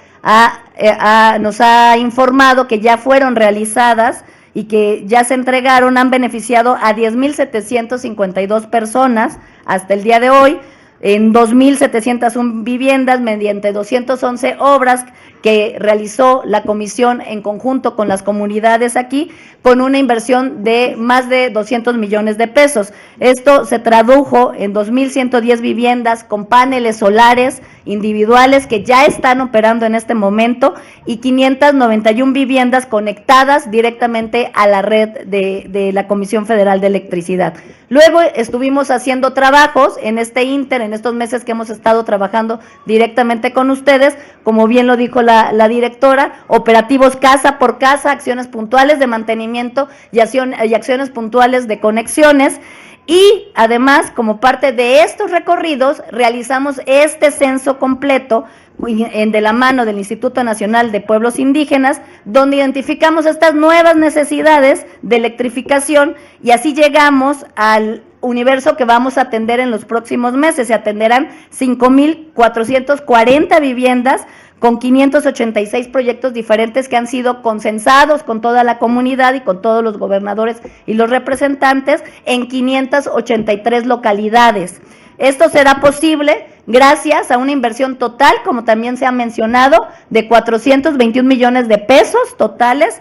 [SPEAKER 10] nos ha informado que ya fueron realizadas y que ya se entregaron, han beneficiado a 10,752 personas hasta el día de hoy, en 2,701 viviendas mediante 211 obras que realizó la comisión en conjunto con las comunidades aquí, con una inversión de más de 200 millones de pesos. Esto se tradujo en 2,110 viviendas con paneles solares individuales que ya están operando en este momento y 591 viviendas conectadas directamente a la red de la Comisión Federal de Electricidad. Luego estuvimos haciendo trabajos en en estos meses que hemos estado trabajando directamente con ustedes, como bien lo dijo la directora, operativos casa por casa, acciones puntuales de mantenimiento y acciones puntuales de conexiones. Y además, como parte de estos recorridos, realizamos este censo completo de la mano del Instituto Nacional de Pueblos Indígenas, donde identificamos estas nuevas necesidades de electrificación y así llegamos al universo que vamos a atender en los próximos meses. Se atenderán 5,440 viviendas con 586 proyectos diferentes que han sido consensados con toda la comunidad y con todos los gobernadores y los representantes en 583 localidades. Esto será posible gracias a una inversión total, como también se ha mencionado, de 421 millones de pesos totales,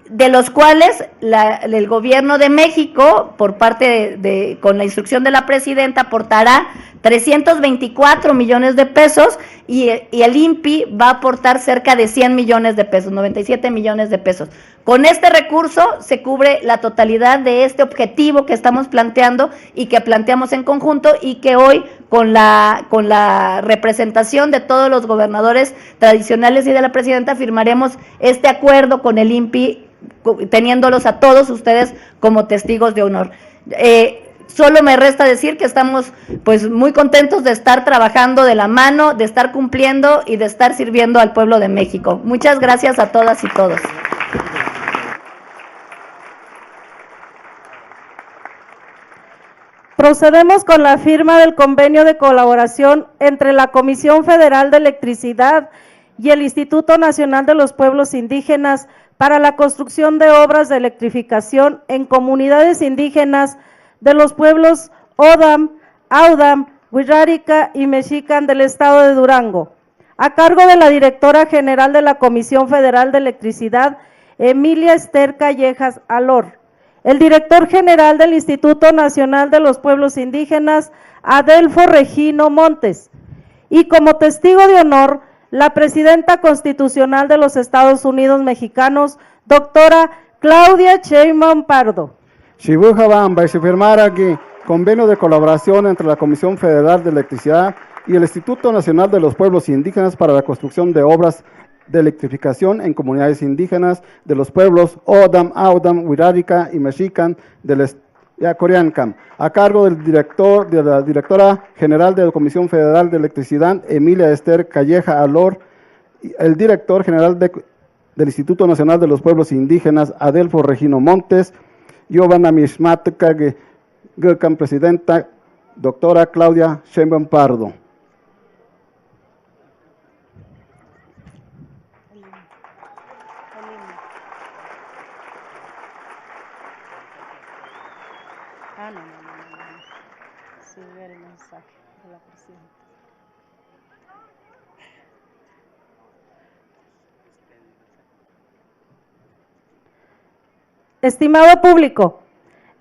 [SPEAKER 10] de los cuales el gobierno de México, por parte con la instrucción de la presidenta, aportará 324 millones de pesos y el INPI va a aportar cerca de 100 millones de pesos, 97 millones de pesos. Con este recurso se cubre la totalidad de este objetivo que estamos planteando y que planteamos en conjunto y que hoy con la representación de todos los gobernadores tradicionales y de la presidenta firmaremos este acuerdo con el INPI, teniéndolos a todos ustedes como testigos de honor. Solo me resta decir que estamos pues muy contentos de estar trabajando de la mano, de estar cumpliendo y de estar sirviendo al pueblo de México. Muchas gracias a todas y todos.
[SPEAKER 2] Procedemos con la firma del convenio de colaboración entre la Comisión Federal de Electricidad y el Instituto Nacional de los Pueblos Indígenas para la construcción de obras de electrificación en comunidades indígenas de los pueblos Odam, Audam, Wixárika y Mexican del estado de Durango, a cargo de la directora general de la Comisión Federal de Electricidad, Emilia Esther Callejas Alor, el director general del Instituto Nacional de los Pueblos Indígenas, Adelfo Regino Montes, y como testigo de honor, la presidenta constitucional de los Estados Unidos mexicanos, doctora Claudia Sheinbaum Pardo.
[SPEAKER 1] Shibuja Bamba, y se firmara aquí convenio de colaboración entre la Comisión Federal de Electricidad
[SPEAKER 5] y el Instituto Nacional de los Pueblos Indígenas para la construcción de obras de electrificación en comunidades indígenas de los pueblos Odam, Audam, Wirrárica y Mexican del Coreancam, a cargo de la directora general de la Comisión Federal de Electricidad, Emilia Esther Calleja Alor, el director general del Instituto Nacional de los Pueblos Indígenas, Adelfo Regino Montes, Giovanna Mishmatka, presidenta, doctora Claudia Sheinbaum Pardo.
[SPEAKER 2] Estimado público,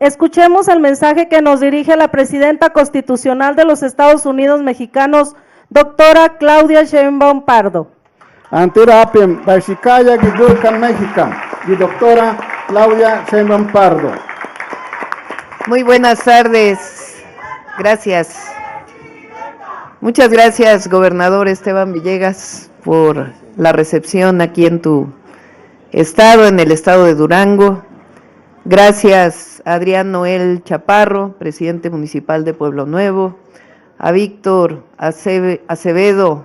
[SPEAKER 2] escuchemos el mensaje que nos dirige la presidenta constitucional de los Estados Unidos mexicanos, doctora Claudia Sheinbaum Pardo.
[SPEAKER 1] Antera Apem, Baixicaya, Guidulcan, México, y doctora Claudia Sheinbaum Pardo.
[SPEAKER 11] Muy buenas tardes, gracias. Muchas gracias, gobernador Esteban Villegas, por la recepción aquí en tu estado, en el estado de Durango. Gracias a Adrián Noel Chaparro, presidente municipal de Pueblo Nuevo, a Víctor Acevedo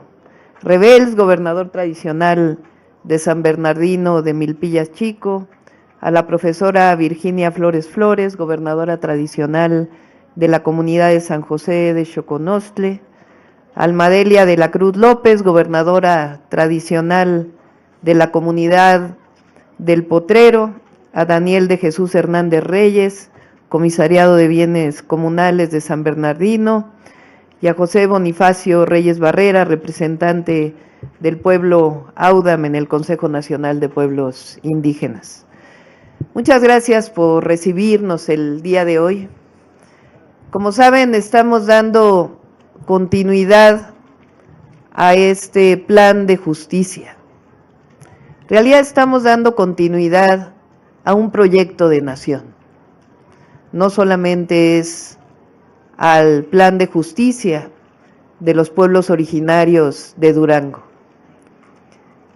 [SPEAKER 11] Rebels, gobernador tradicional de San Bernardino de Milpillas Chico, a la profesora Virginia Flores Flores, gobernadora tradicional de la comunidad de San José de Xoconostle, a Almadelia de la Cruz López, gobernadora tradicional de la comunidad del Potrero, a Daniel de Jesús Hernández Reyes, comisariado de bienes comunales de San Bernardino, y a José Bonifacio Reyes Barrera, representante del pueblo Audam en el Consejo Nacional de Pueblos Indígenas. Muchas gracias por recibirnos el día de hoy. Como saben, estamos dando continuidad a este plan de justicia. En realidad estamos dando continuidad a un proyecto de nación. No solamente es al plan de justicia de los pueblos originarios de Durango.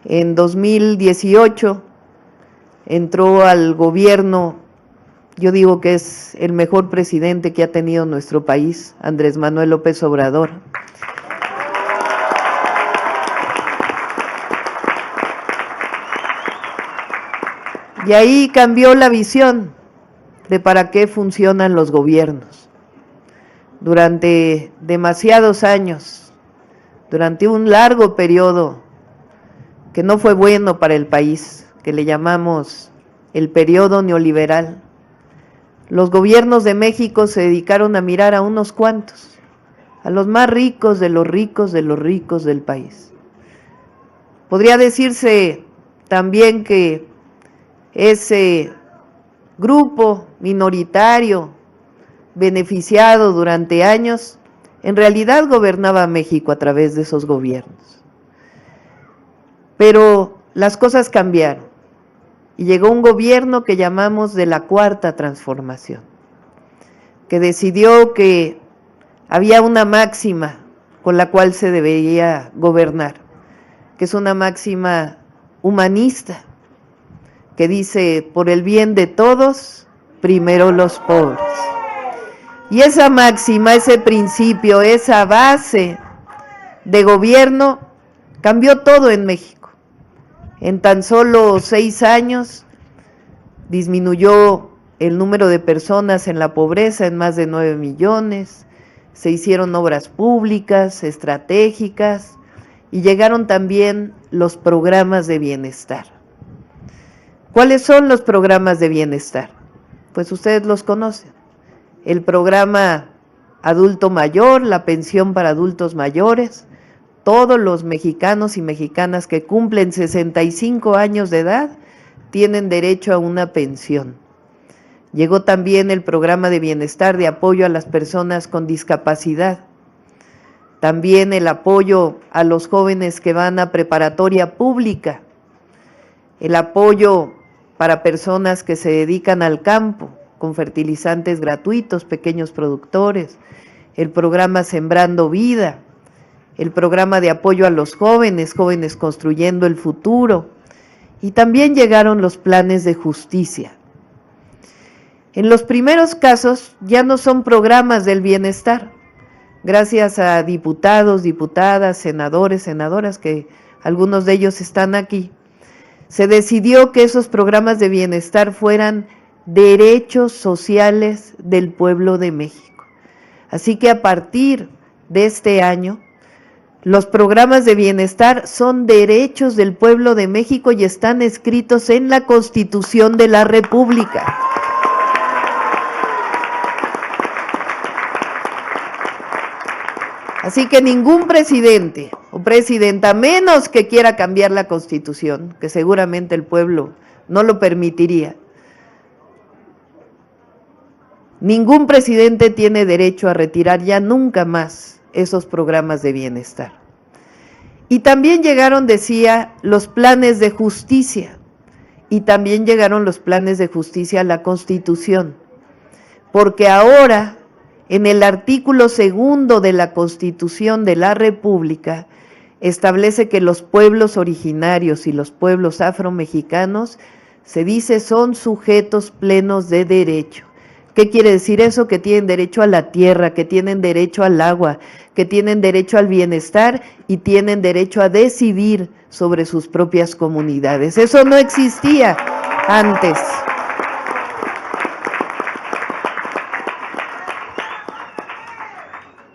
[SPEAKER 11] En 2018 entró al gobierno, yo digo que es el mejor presidente que ha tenido nuestro país, Andrés Manuel López Obrador. Y ahí cambió la visión de para qué funcionan los gobiernos. Durante demasiados años, durante un largo periodo que no fue bueno para el país, que le llamamos el periodo neoliberal, los gobiernos de México se dedicaron a mirar a unos cuantos, a los más ricos de los ricos de los ricos del país. Podría decirse también que ese grupo minoritario beneficiado durante años, en realidad gobernaba México a través de esos gobiernos. Pero las cosas cambiaron y llegó un gobierno que llamamos de la Cuarta Transformación, que decidió que había una máxima con la cual se debería gobernar, que es una máxima humanista, que dice, por el bien de todos, primero los pobres. Y esa máxima, ese principio, esa base de gobierno, cambió todo en México. En tan solo 6 años, disminuyó el número de personas en la pobreza en más de 9 millones, se hicieron obras públicas, estratégicas, y llegaron también los programas de bienestar. ¿Cuáles son los programas de bienestar? Pues ustedes los conocen. El programa adulto mayor, la pensión para adultos mayores, todos los mexicanos y mexicanas que cumplen 65 años de edad tienen derecho a una pensión. Llegó también el programa de bienestar de apoyo a las personas con discapacidad. También el apoyo a los jóvenes que van a preparatoria pública. El apoyo para personas que se dedican al campo, con fertilizantes gratuitos, pequeños productores, el programa Sembrando Vida, el programa de apoyo a los jóvenes, Jóvenes Construyendo el Futuro, y también llegaron los planes de justicia. En los primeros casos ya no son programas del bienestar, gracias a diputados, diputadas, senadores, senadoras, que algunos de ellos están aquí, se decidió que esos programas de bienestar fueran derechos sociales del pueblo de México. Así que a partir de este año, los programas de bienestar son derechos del pueblo de México y están escritos en la Constitución de la República. Así que ningún presidente o presidenta, menos que quiera cambiar la Constitución, que seguramente el pueblo no lo permitiría, ningún presidente tiene derecho a retirar ya nunca más esos programas de bienestar. Y también llegaron, decía, los planes de justicia, y también llegaron los planes de justicia a la Constitución, porque ahora, en el artículo 2 de la Constitución de la República, establece que los pueblos originarios y los pueblos afromexicanos, se dice, son sujetos plenos de derecho. ¿Qué quiere decir eso? Que tienen derecho a la tierra, que tienen derecho al agua, que tienen derecho al bienestar y tienen derecho a decidir sobre sus propias comunidades. Eso no existía antes.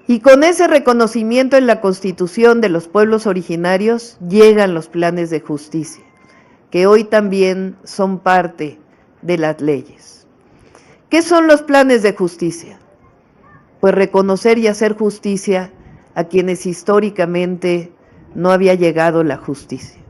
[SPEAKER 11] Y con ese reconocimiento en la Constitución de los pueblos originarios llegan los planes de justicia, que hoy también son parte de las leyes. ¿Qué son los planes de justicia? Pues reconocer y hacer justicia a quienes históricamente no había llegado la justicia.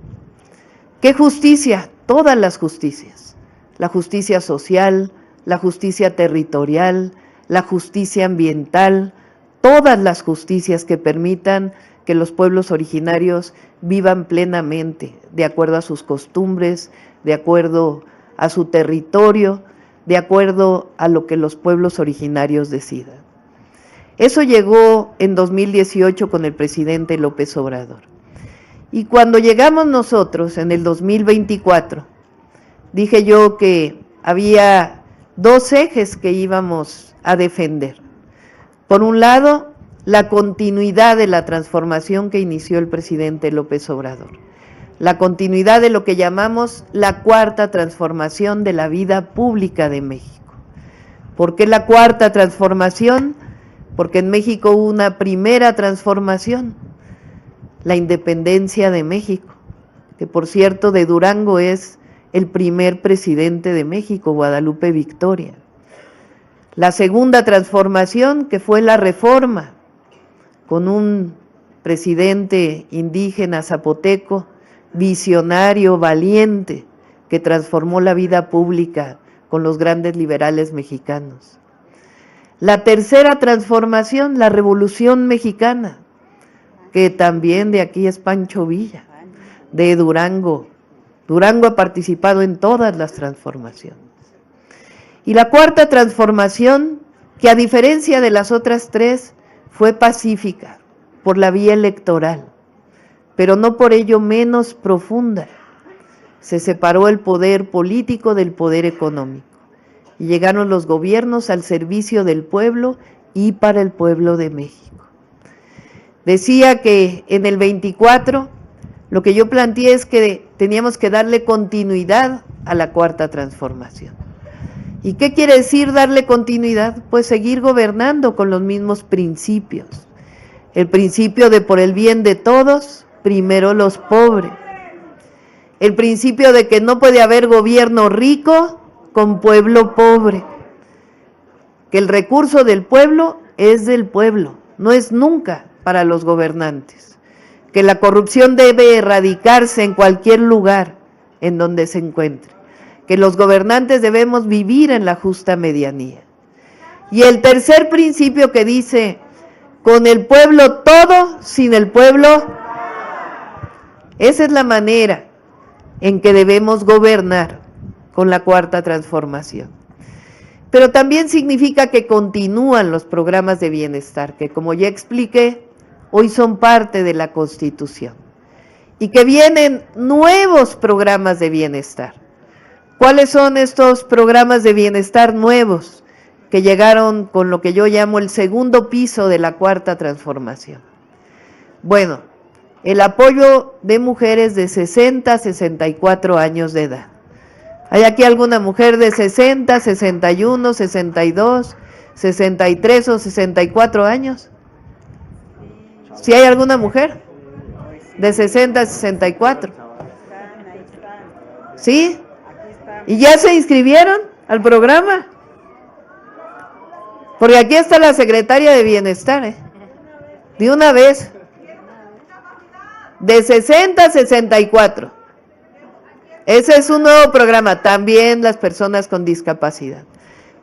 [SPEAKER 11] ¿Qué justicia? Todas las justicias. La justicia social, la justicia territorial, la justicia ambiental, todas las justicias que permitan que los pueblos originarios vivan plenamente, de acuerdo a sus costumbres, de acuerdo a su territorio, de acuerdo a lo que los pueblos originarios decidan. Eso llegó en 2018 con el presidente López Obrador. Y cuando llegamos nosotros en el 2024, dije yo que había dos ejes que íbamos a defender. Por un lado, la continuidad de la transformación que inició el presidente López Obrador, la continuidad de lo que llamamos la cuarta transformación de la vida pública de México. ¿Por qué la cuarta transformación? Porque en México hubo una primera transformación, la independencia de México, que por cierto de Durango es el primer presidente de México, Guadalupe Victoria. La segunda transformación, que fue la reforma, con un presidente indígena zapoteco, visionario, valiente, que transformó la vida pública con los grandes liberales mexicanos. La tercera transformación, la Revolución Mexicana, que también de aquí es Pancho Villa, de Durango. Durango ha participado en todas las transformaciones. Y la cuarta transformación, que a diferencia de las otras tres, fue pacífica, por la vía electoral, pero no por ello menos profunda. Se separó el poder político del poder económico, y llegaron los gobiernos al servicio del pueblo y para el pueblo de México. Decía que en el 24, lo que yo planteé es que teníamos que darle continuidad a la cuarta transformación. ¿Y qué quiere decir darle continuidad? Pues seguir gobernando con los mismos principios. El principio de por el bien de todos, primero los pobres. El principio de que no puede haber gobierno rico con pueblo pobre. Que el recurso del pueblo es del pueblo, no es nunca para los gobernantes. Que la corrupción debe erradicarse en cualquier lugar en donde se encuentre. Que los gobernantes debemos vivir en la justa medianía. Y el tercer principio que dice, con el pueblo todo, sin el pueblo, esa es la manera en que debemos gobernar con la cuarta transformación. Pero también significa que continúan los programas de bienestar, que como ya expliqué, hoy son parte de la Constitución. Y que vienen nuevos programas de bienestar. ¿Cuáles son estos programas de bienestar nuevos que llegaron con lo que yo llamo el segundo piso de la Cuarta Transformación? Bueno, el apoyo de mujeres de 60 a 64 años de edad. ¿Hay aquí alguna mujer de 60, 61, 62, 63 o 64 años? ¿Sí hay alguna mujer? De 60 a 64. ¿Sí? ¿Y ya se inscribieron al programa? Porque aquí está la secretaria de Bienestar, ¿eh? De una vez. De 60 a 64. Ese es un nuevo programa, también las personas con discapacidad.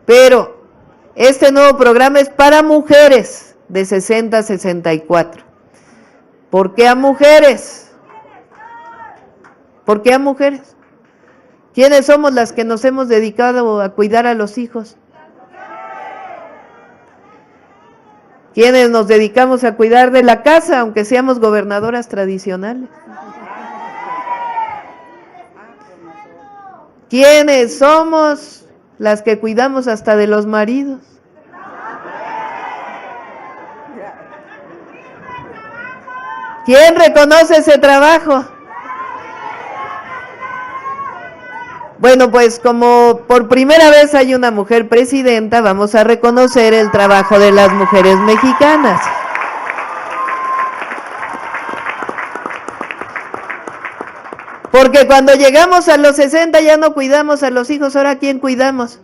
[SPEAKER 11] Pero este nuevo programa es para mujeres de 60 a 64. ¿Por qué a mujeres? ¿Por qué a mujeres? ¿Quiénes somos las que nos hemos dedicado a cuidar a los hijos? ¿Quiénes nos dedicamos a cuidar de la casa, aunque seamos gobernadoras tradicionales? ¿Quiénes somos las que cuidamos hasta de los maridos? ¿Quién reconoce ese trabajo? Bueno, pues como por primera vez hay una mujer presidenta, vamos a reconocer el trabajo de las mujeres mexicanas. Porque cuando llegamos a los 60 ya no cuidamos a los hijos, ¿ahora quién cuidamos?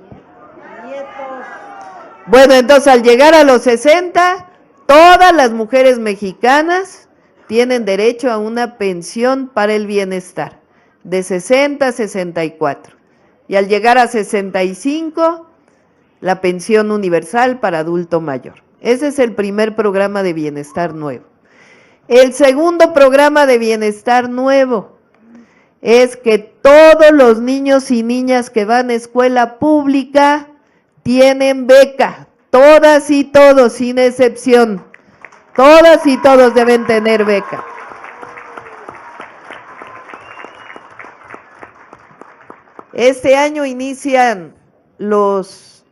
[SPEAKER 11] Bueno, entonces al llegar a los 60, todas las mujeres mexicanas tienen derecho a una pensión para el bienestar, de 60 a 64. Y al llegar a 65, la pensión universal para adulto mayor. Ese es el primer programa de bienestar nuevo. El segundo programa de bienestar nuevo es que todos los niños y niñas que van a escuela pública tienen beca. Todas y todos, sin excepción. Todas y todos deben tener beca. Este año inician los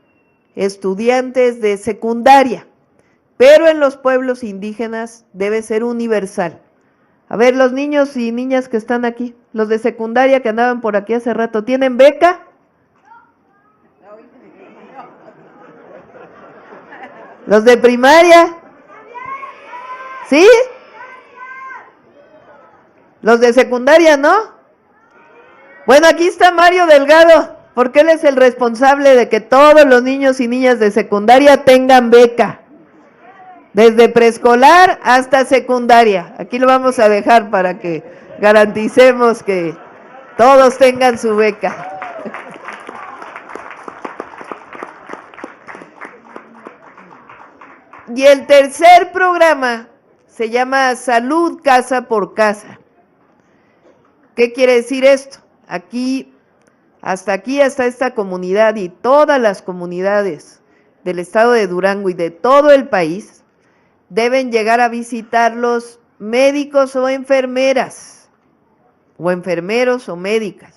[SPEAKER 11] estudiantes de secundaria, pero en los pueblos indígenas debe ser universal. A ver, los niños y niñas que están aquí, los de secundaria que andaban por aquí hace rato, ¿tienen beca? ¿Los de primaria? ¿Sí? ¿Los de secundaria no? Bueno, aquí está Mario Delgado, porque él es el responsable de que todos los niños y niñas de secundaria tengan beca. Desde preescolar hasta secundaria. Aquí lo vamos a dejar para que garanticemos que todos tengan su beca. Y el tercer programa se llama Salud Casa por Casa. ¿Qué quiere decir esto? Aquí, hasta esta comunidad y todas las comunidades del estado de Durango y de todo el país, deben llegar a visitarlos médicos o enfermeras, o enfermeros o médicas.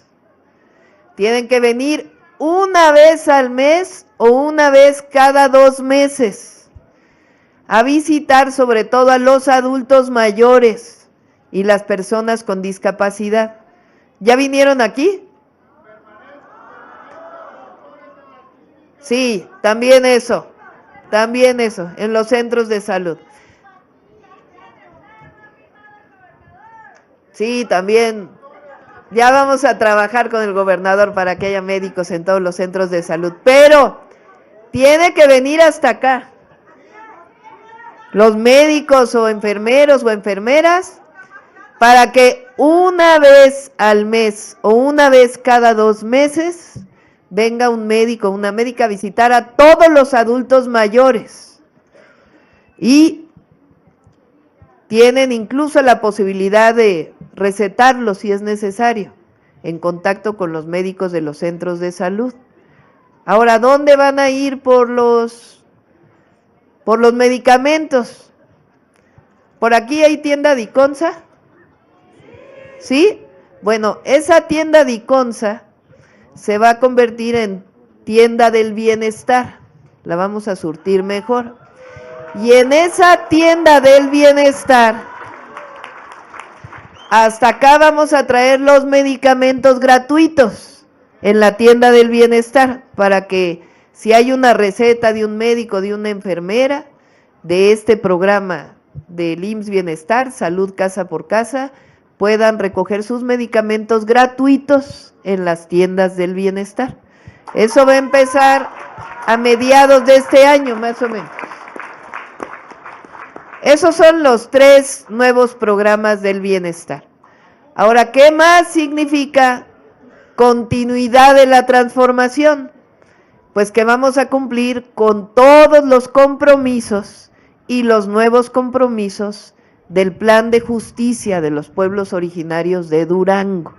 [SPEAKER 11] Tienen que venir una vez al mes o una vez cada 2 meses a visitar sobre todo a los adultos mayores y las personas con discapacidad. ¿Ya vinieron aquí? Sí, también eso, en los centros de salud. Sí, también, ya vamos a trabajar con el gobernador para que haya médicos en todos los centros de salud, pero tiene que venir hasta acá. Los médicos o enfermeros o enfermeras, para que una vez al mes o una vez cada 2 meses venga un médico o una médica a visitar a todos los adultos mayores. Y tienen incluso la posibilidad de recetarlos si es necesario, en contacto con los médicos de los centros de salud. Ahora, ¿dónde van a ir por los medicamentos? ¿Por aquí hay tienda Diconsa? ¿Sí? Bueno, esa tienda Diconsa se va a convertir en tienda del bienestar. La vamos a surtir mejor. Y en esa tienda del bienestar, hasta acá vamos a traer los medicamentos gratuitos en la tienda del bienestar, para que si hay una receta de un médico, de una enfermera, de este programa del IMSS Bienestar, Salud Casa por Casa, puedan recoger sus medicamentos gratuitos en las tiendas del bienestar. Eso va a empezar a mediados de este año, más o menos. Esos son los 3 nuevos programas del bienestar. Ahora, ¿qué más significa continuidad de la transformación? Pues que vamos a cumplir con todos los compromisos y los nuevos compromisos del Plan de Justicia de los Pueblos Originarios de Durango.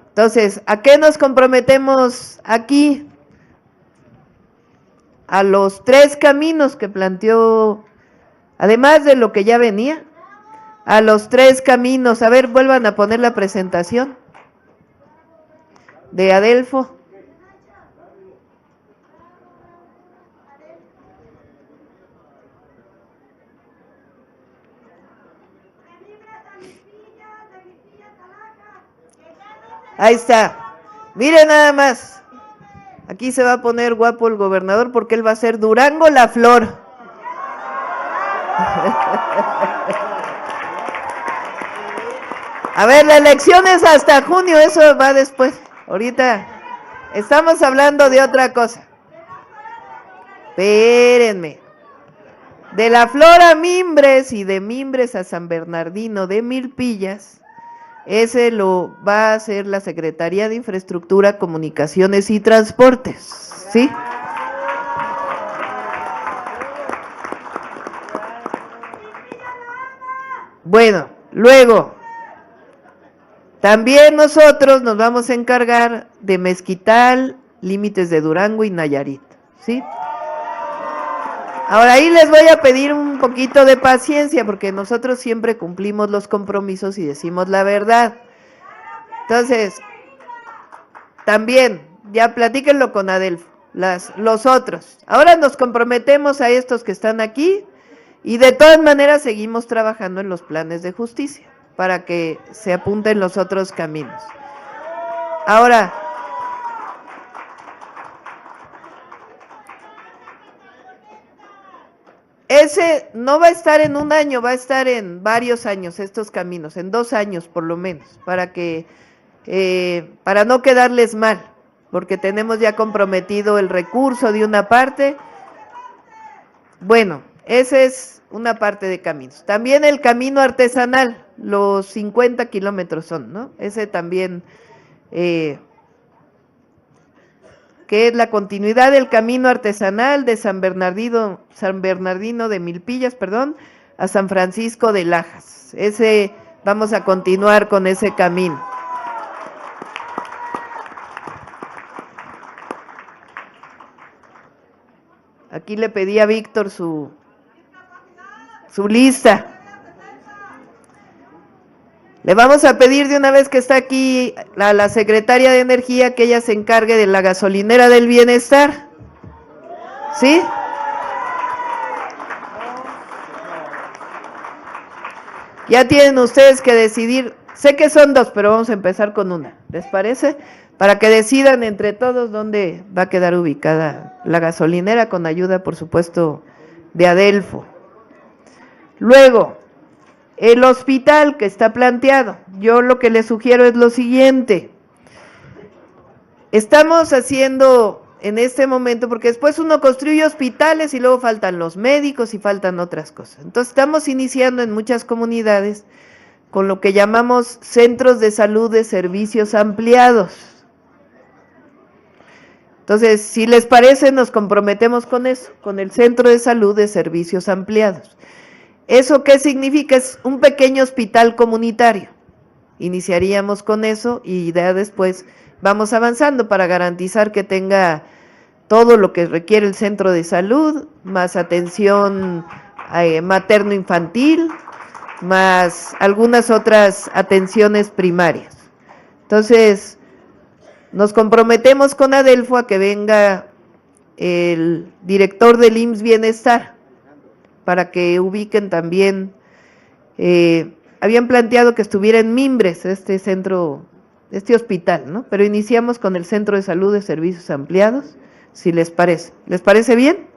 [SPEAKER 11] Entonces, ¿a qué nos comprometemos aquí? A los 3 caminos que planteó, además de lo que ya venía, a los 3 caminos. A ver, vuelvan a poner la presentación de Adelfo. Ahí está. Miren nada más. Aquí se va a poner guapo el gobernador porque él va a ser Durango la Flor. A ver, la elección es hasta junio, eso va después. Ahorita estamos hablando de otra cosa. Espérenme. De la Flor a Mimbres y de Mimbres a San Bernardino de Milpillas, ese lo va a hacer la Secretaría de Infraestructura, Comunicaciones y Transportes, ¿sí? Bueno, luego, también nosotros nos vamos a encargar de Mezquital, límites de Durango y Nayarit, ¿sí? Ahora ahí les voy a pedir un poquito de paciencia, porque nosotros siempre cumplimos los compromisos y decimos la verdad. Entonces, también, ya platíquenlo con Adelfo, los otros. Ahora nos comprometemos a estos que están aquí, y de todas maneras seguimos trabajando en los planes de justicia, para que se apunten los otros caminos. Ahora, ese no va a estar en un año, va a estar en varios años, estos caminos, en 2 años por lo menos, para no quedarles mal, porque tenemos ya comprometido el recurso de una parte. Bueno, esa es una parte de caminos. También el camino artesanal, los 50 kilómetros son, ¿no? Ese también, que es la continuidad del camino artesanal de San Bernardino de Milpillas, a San Francisco de Lajas. Ese, vamos a continuar con ese camino. Aquí le pedí a Víctor su lista. Le vamos a pedir de una vez que está aquí a la secretaria de Energía que ella se encargue de la gasolinera del bienestar. ¿Sí? Ya tienen ustedes que decidir. Sé que son 2, pero vamos a empezar con una. ¿Les parece? Para que decidan entre todos dónde va a quedar ubicada la gasolinera, con ayuda, por supuesto, de Adelfo. Luego, el hospital que está planteado. Yo lo que les sugiero es lo siguiente. Estamos haciendo en este momento, porque después uno construye hospitales y luego faltan los médicos y faltan otras cosas. Entonces estamos iniciando en muchas comunidades con lo que llamamos centros de salud de servicios ampliados. Entonces, si les parece, nos comprometemos con eso, con el centro de salud de servicios ampliados. ¿Eso qué significa? Es un pequeño hospital comunitario. Iniciaríamos con eso y ya después vamos avanzando para garantizar que tenga todo lo que requiere el centro de salud, más atención materno-infantil, más algunas otras atenciones primarias. Entonces, nos comprometemos con Adelfo a que venga el director del IMSS Bienestar, para que ubiquen también, habían planteado que estuviera en Mimbres, este hospital, ¿no? Pero iniciamos con el Centro de Salud de Servicios Ampliados, si les parece. ¿Les parece bien?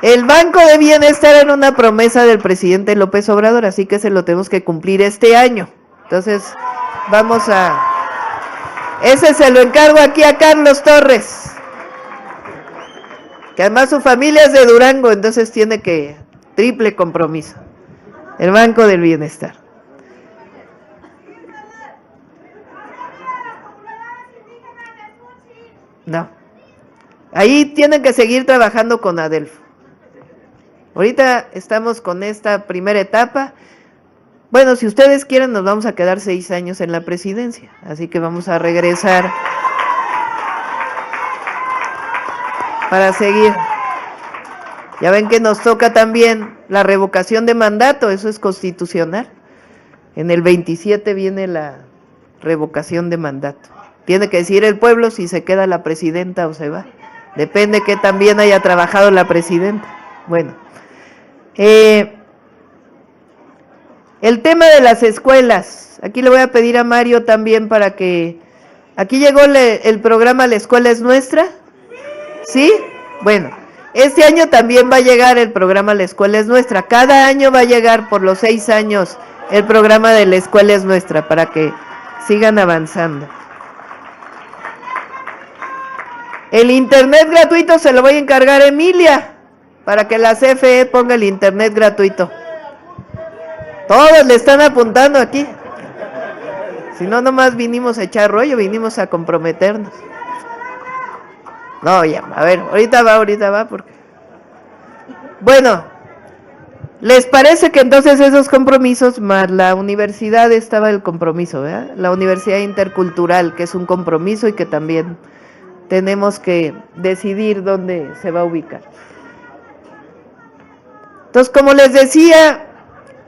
[SPEAKER 11] El Banco de Bienestar era una promesa del presidente López Obrador, así que se lo tenemos que cumplir este año. Entonces, ese se lo encargo aquí a Carlos Torres, que además su familia es de Durango, entonces tiene que triple compromiso. El Banco del Bienestar. No. Ahí tienen que seguir trabajando con Adelfo. Ahorita estamos con esta primera etapa. Bueno, si ustedes quieren, nos vamos a quedar 6 años en la presidencia, así que vamos a regresar para seguir. Ya ven que nos toca también la revocación de mandato, eso es constitucional. En el 27 viene la revocación de mandato. Tiene que decir el pueblo si se queda la presidenta o se va. Depende que también haya trabajado la presidenta. Bueno, el tema de las escuelas, aquí le voy a pedir a Mario también para que, aquí llegó el programa La Escuela es Nuestra, ¿sí? Bueno, este año también va a llegar el programa La Escuela es Nuestra, cada año va a llegar por los 6 años el programa de La Escuela es Nuestra, para que sigan avanzando. El internet gratuito se lo voy a encargar a Emilia, para que la CFE ponga el internet gratuito. Todos le están apuntando aquí. Si no, nomás vinimos a echar rollo, vinimos a comprometernos. No, ya, a ver, ahorita va, porque... Bueno, ¿les parece que entonces esos compromisos, más la universidad estaba el compromiso, ¿verdad? La Universidad Intercultural, que es un compromiso y que también tenemos que decidir dónde se va a ubicar. Entonces, como les decía,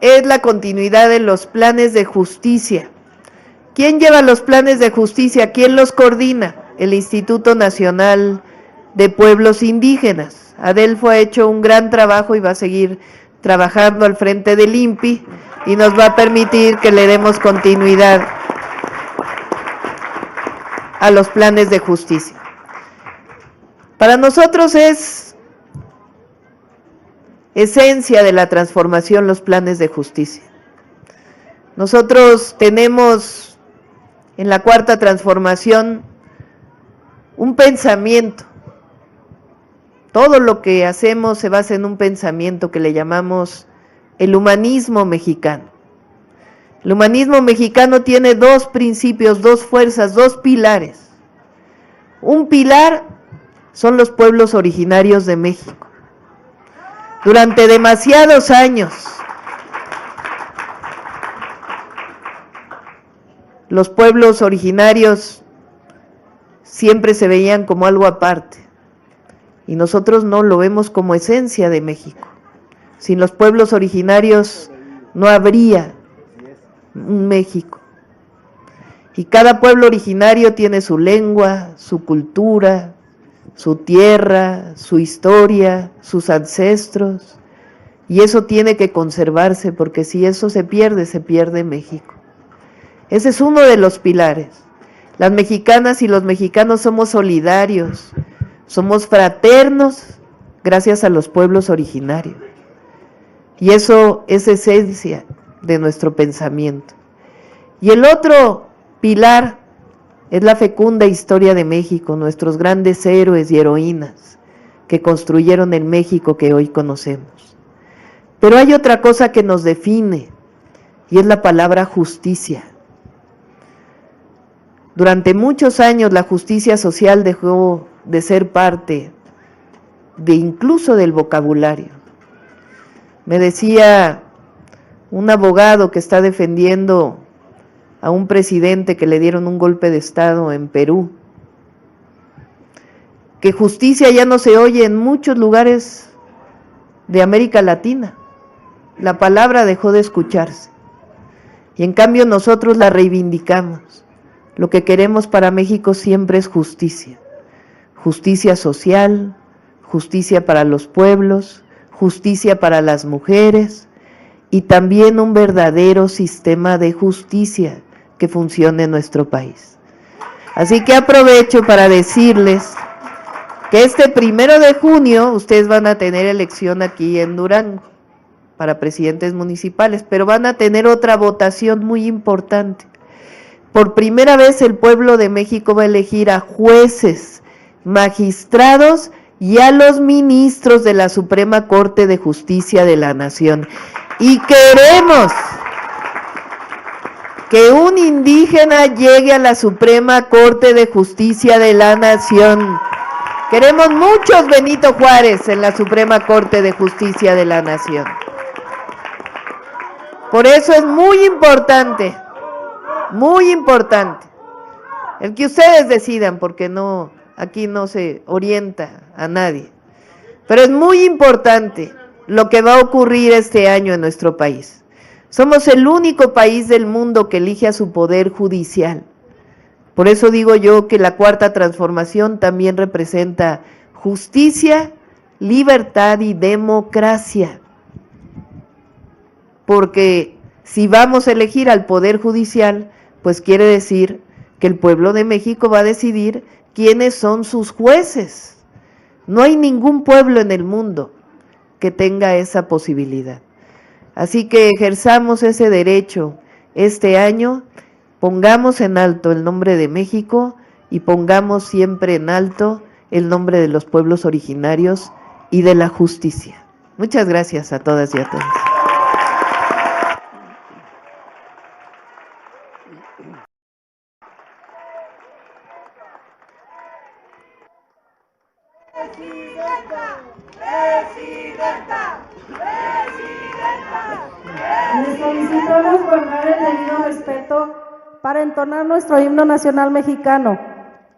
[SPEAKER 11] es la continuidad de los planes de justicia. ¿Quién lleva los planes de justicia? ¿Quién los coordina? El Instituto Nacional de Pueblos Indígenas. Adelfo ha hecho un gran trabajo y va a seguir trabajando al frente del INPI y nos va a permitir que le demos continuidad a los planes de justicia. Para nosotros es esencia de la transformación los planes de justicia. Nosotros tenemos en la Cuarta Transformación un pensamiento. Todo lo que hacemos se basa en un pensamiento que le llamamos el humanismo mexicano. El humanismo mexicano tiene 2 principios, 2 fuerzas, 2 pilares. Un pilar son los pueblos originarios de México. Durante demasiados años, los pueblos originarios siempre se veían como algo aparte, y nosotros no lo vemos como esencia de México. Sin los pueblos originarios no habría un México. Y cada pueblo originario tiene su lengua, su cultura, su tierra, su historia, sus ancestros, y eso tiene que conservarse, porque si eso se pierde México. Ese es uno de los pilares. Las mexicanas y los mexicanos somos solidarios, somos fraternos gracias a los pueblos originarios, y eso es esencia de nuestro pensamiento. Y el otro pilar es la fecunda historia de México, nuestros grandes héroes y heroínas que construyeron el México que hoy conocemos. Pero hay otra cosa que nos define, y es la palabra justicia. Durante muchos años la justicia social dejó de ser parte de incluso del vocabulario. Me decía un abogado que está defendiendo a un presidente que le dieron un golpe de Estado en Perú, que justicia ya no se oye en muchos lugares de América Latina. La palabra dejó de escucharse. Y en cambio nosotros la reivindicamos. Lo que queremos para México siempre es justicia. Justicia social, justicia para los pueblos, justicia para las mujeres y también un verdadero sistema de justicia que funcione en nuestro país. Así que aprovecho para decirles que este 1 de junio ustedes van a tener elección aquí en Durango para presidentes municipales, pero van a tener otra votación muy importante. Por primera vez el pueblo de México va a elegir a jueces, magistrados y a los ministros de la Suprema Corte de Justicia de la Nación. Y queremos que un indígena llegue a la Suprema Corte de Justicia de la Nación. Queremos muchos Benito Juárez en la Suprema Corte de Justicia de la Nación. Por eso es muy importante, el que ustedes decidan, porque no, aquí no se orienta a nadie. Pero es muy importante lo que va a ocurrir este año en nuestro país. Somos el único país del mundo que elige a su poder judicial. Por eso digo yo que la Cuarta Transformación también representa justicia, libertad y democracia. Porque si vamos a elegir al Poder Judicial, pues quiere decir que el pueblo de México va a decidir quiénes son sus jueces. No hay ningún pueblo en el mundo que tenga esa posibilidad. Así que ejerzamos ese derecho este año, pongamos en alto el nombre de México y pongamos siempre en alto el nombre de los pueblos originarios y de la justicia. Muchas gracias a todas y a todos.
[SPEAKER 2] Les solicitamos guardar el debido respeto para entonar nuestro himno nacional mexicano,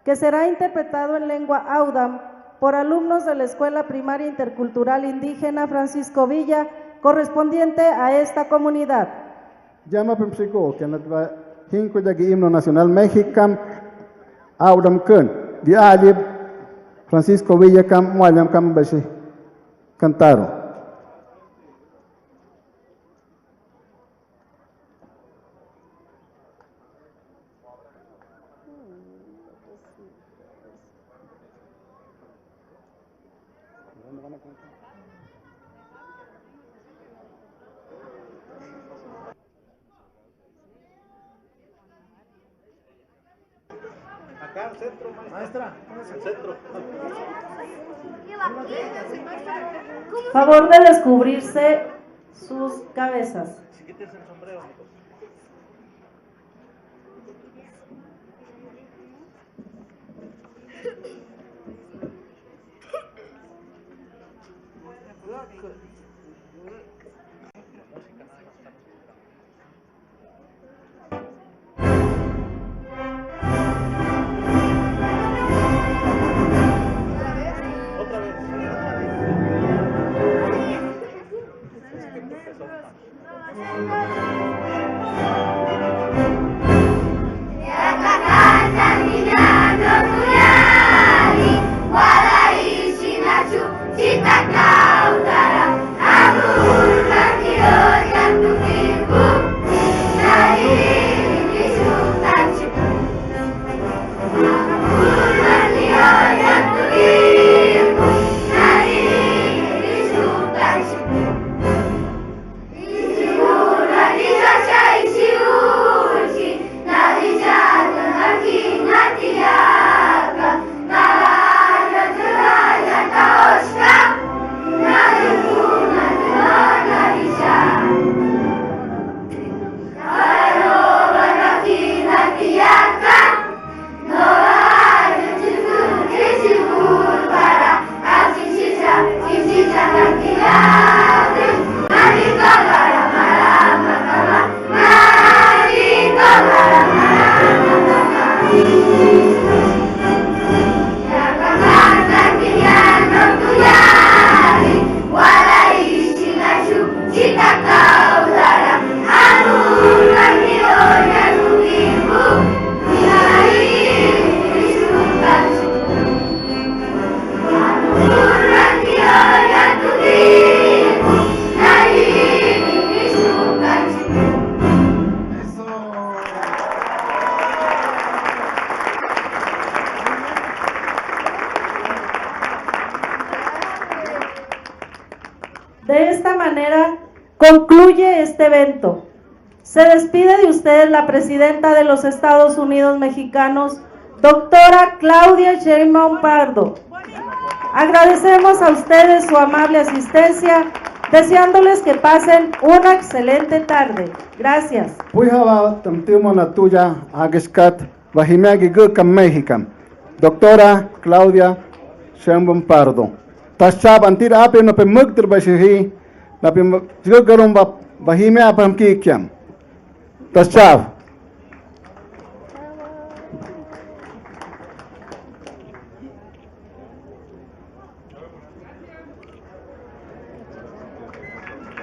[SPEAKER 2] que será interpretado en lengua Audam por alumnos de la Escuela Primaria Intercultural Indígena Francisco Villa, correspondiente a esta comunidad.
[SPEAKER 5] Llama Pemsico, que nos hinco de himno nacional mexicano, Audam Kun, de Alib, Francisco Villa Cam, Mualam Cam Beshi, Cantaro.
[SPEAKER 8] Acá, centro, maestra. Centro.
[SPEAKER 2] Favor de descubrirse sus cabezas.
[SPEAKER 8] Quítese el sombrero.
[SPEAKER 2] De esta manera concluye este evento. Se despide de ustedes la presidenta de los Estados Unidos mexicanos, doctora Claudia Sheinbaum Pardo. Agradecemos a ustedes su amable asistencia, deseándoles que pasen una excelente tarde. Gracias.
[SPEAKER 5] Puyhava tamtimo na tuya agiskat vahimiagi gukam Mexicam. Doctora Claudia Sheinbaum Pardo. Tashab antir ape na pe mugdir bashihi na pe gugarum vahimia apam kikiam. Tashab.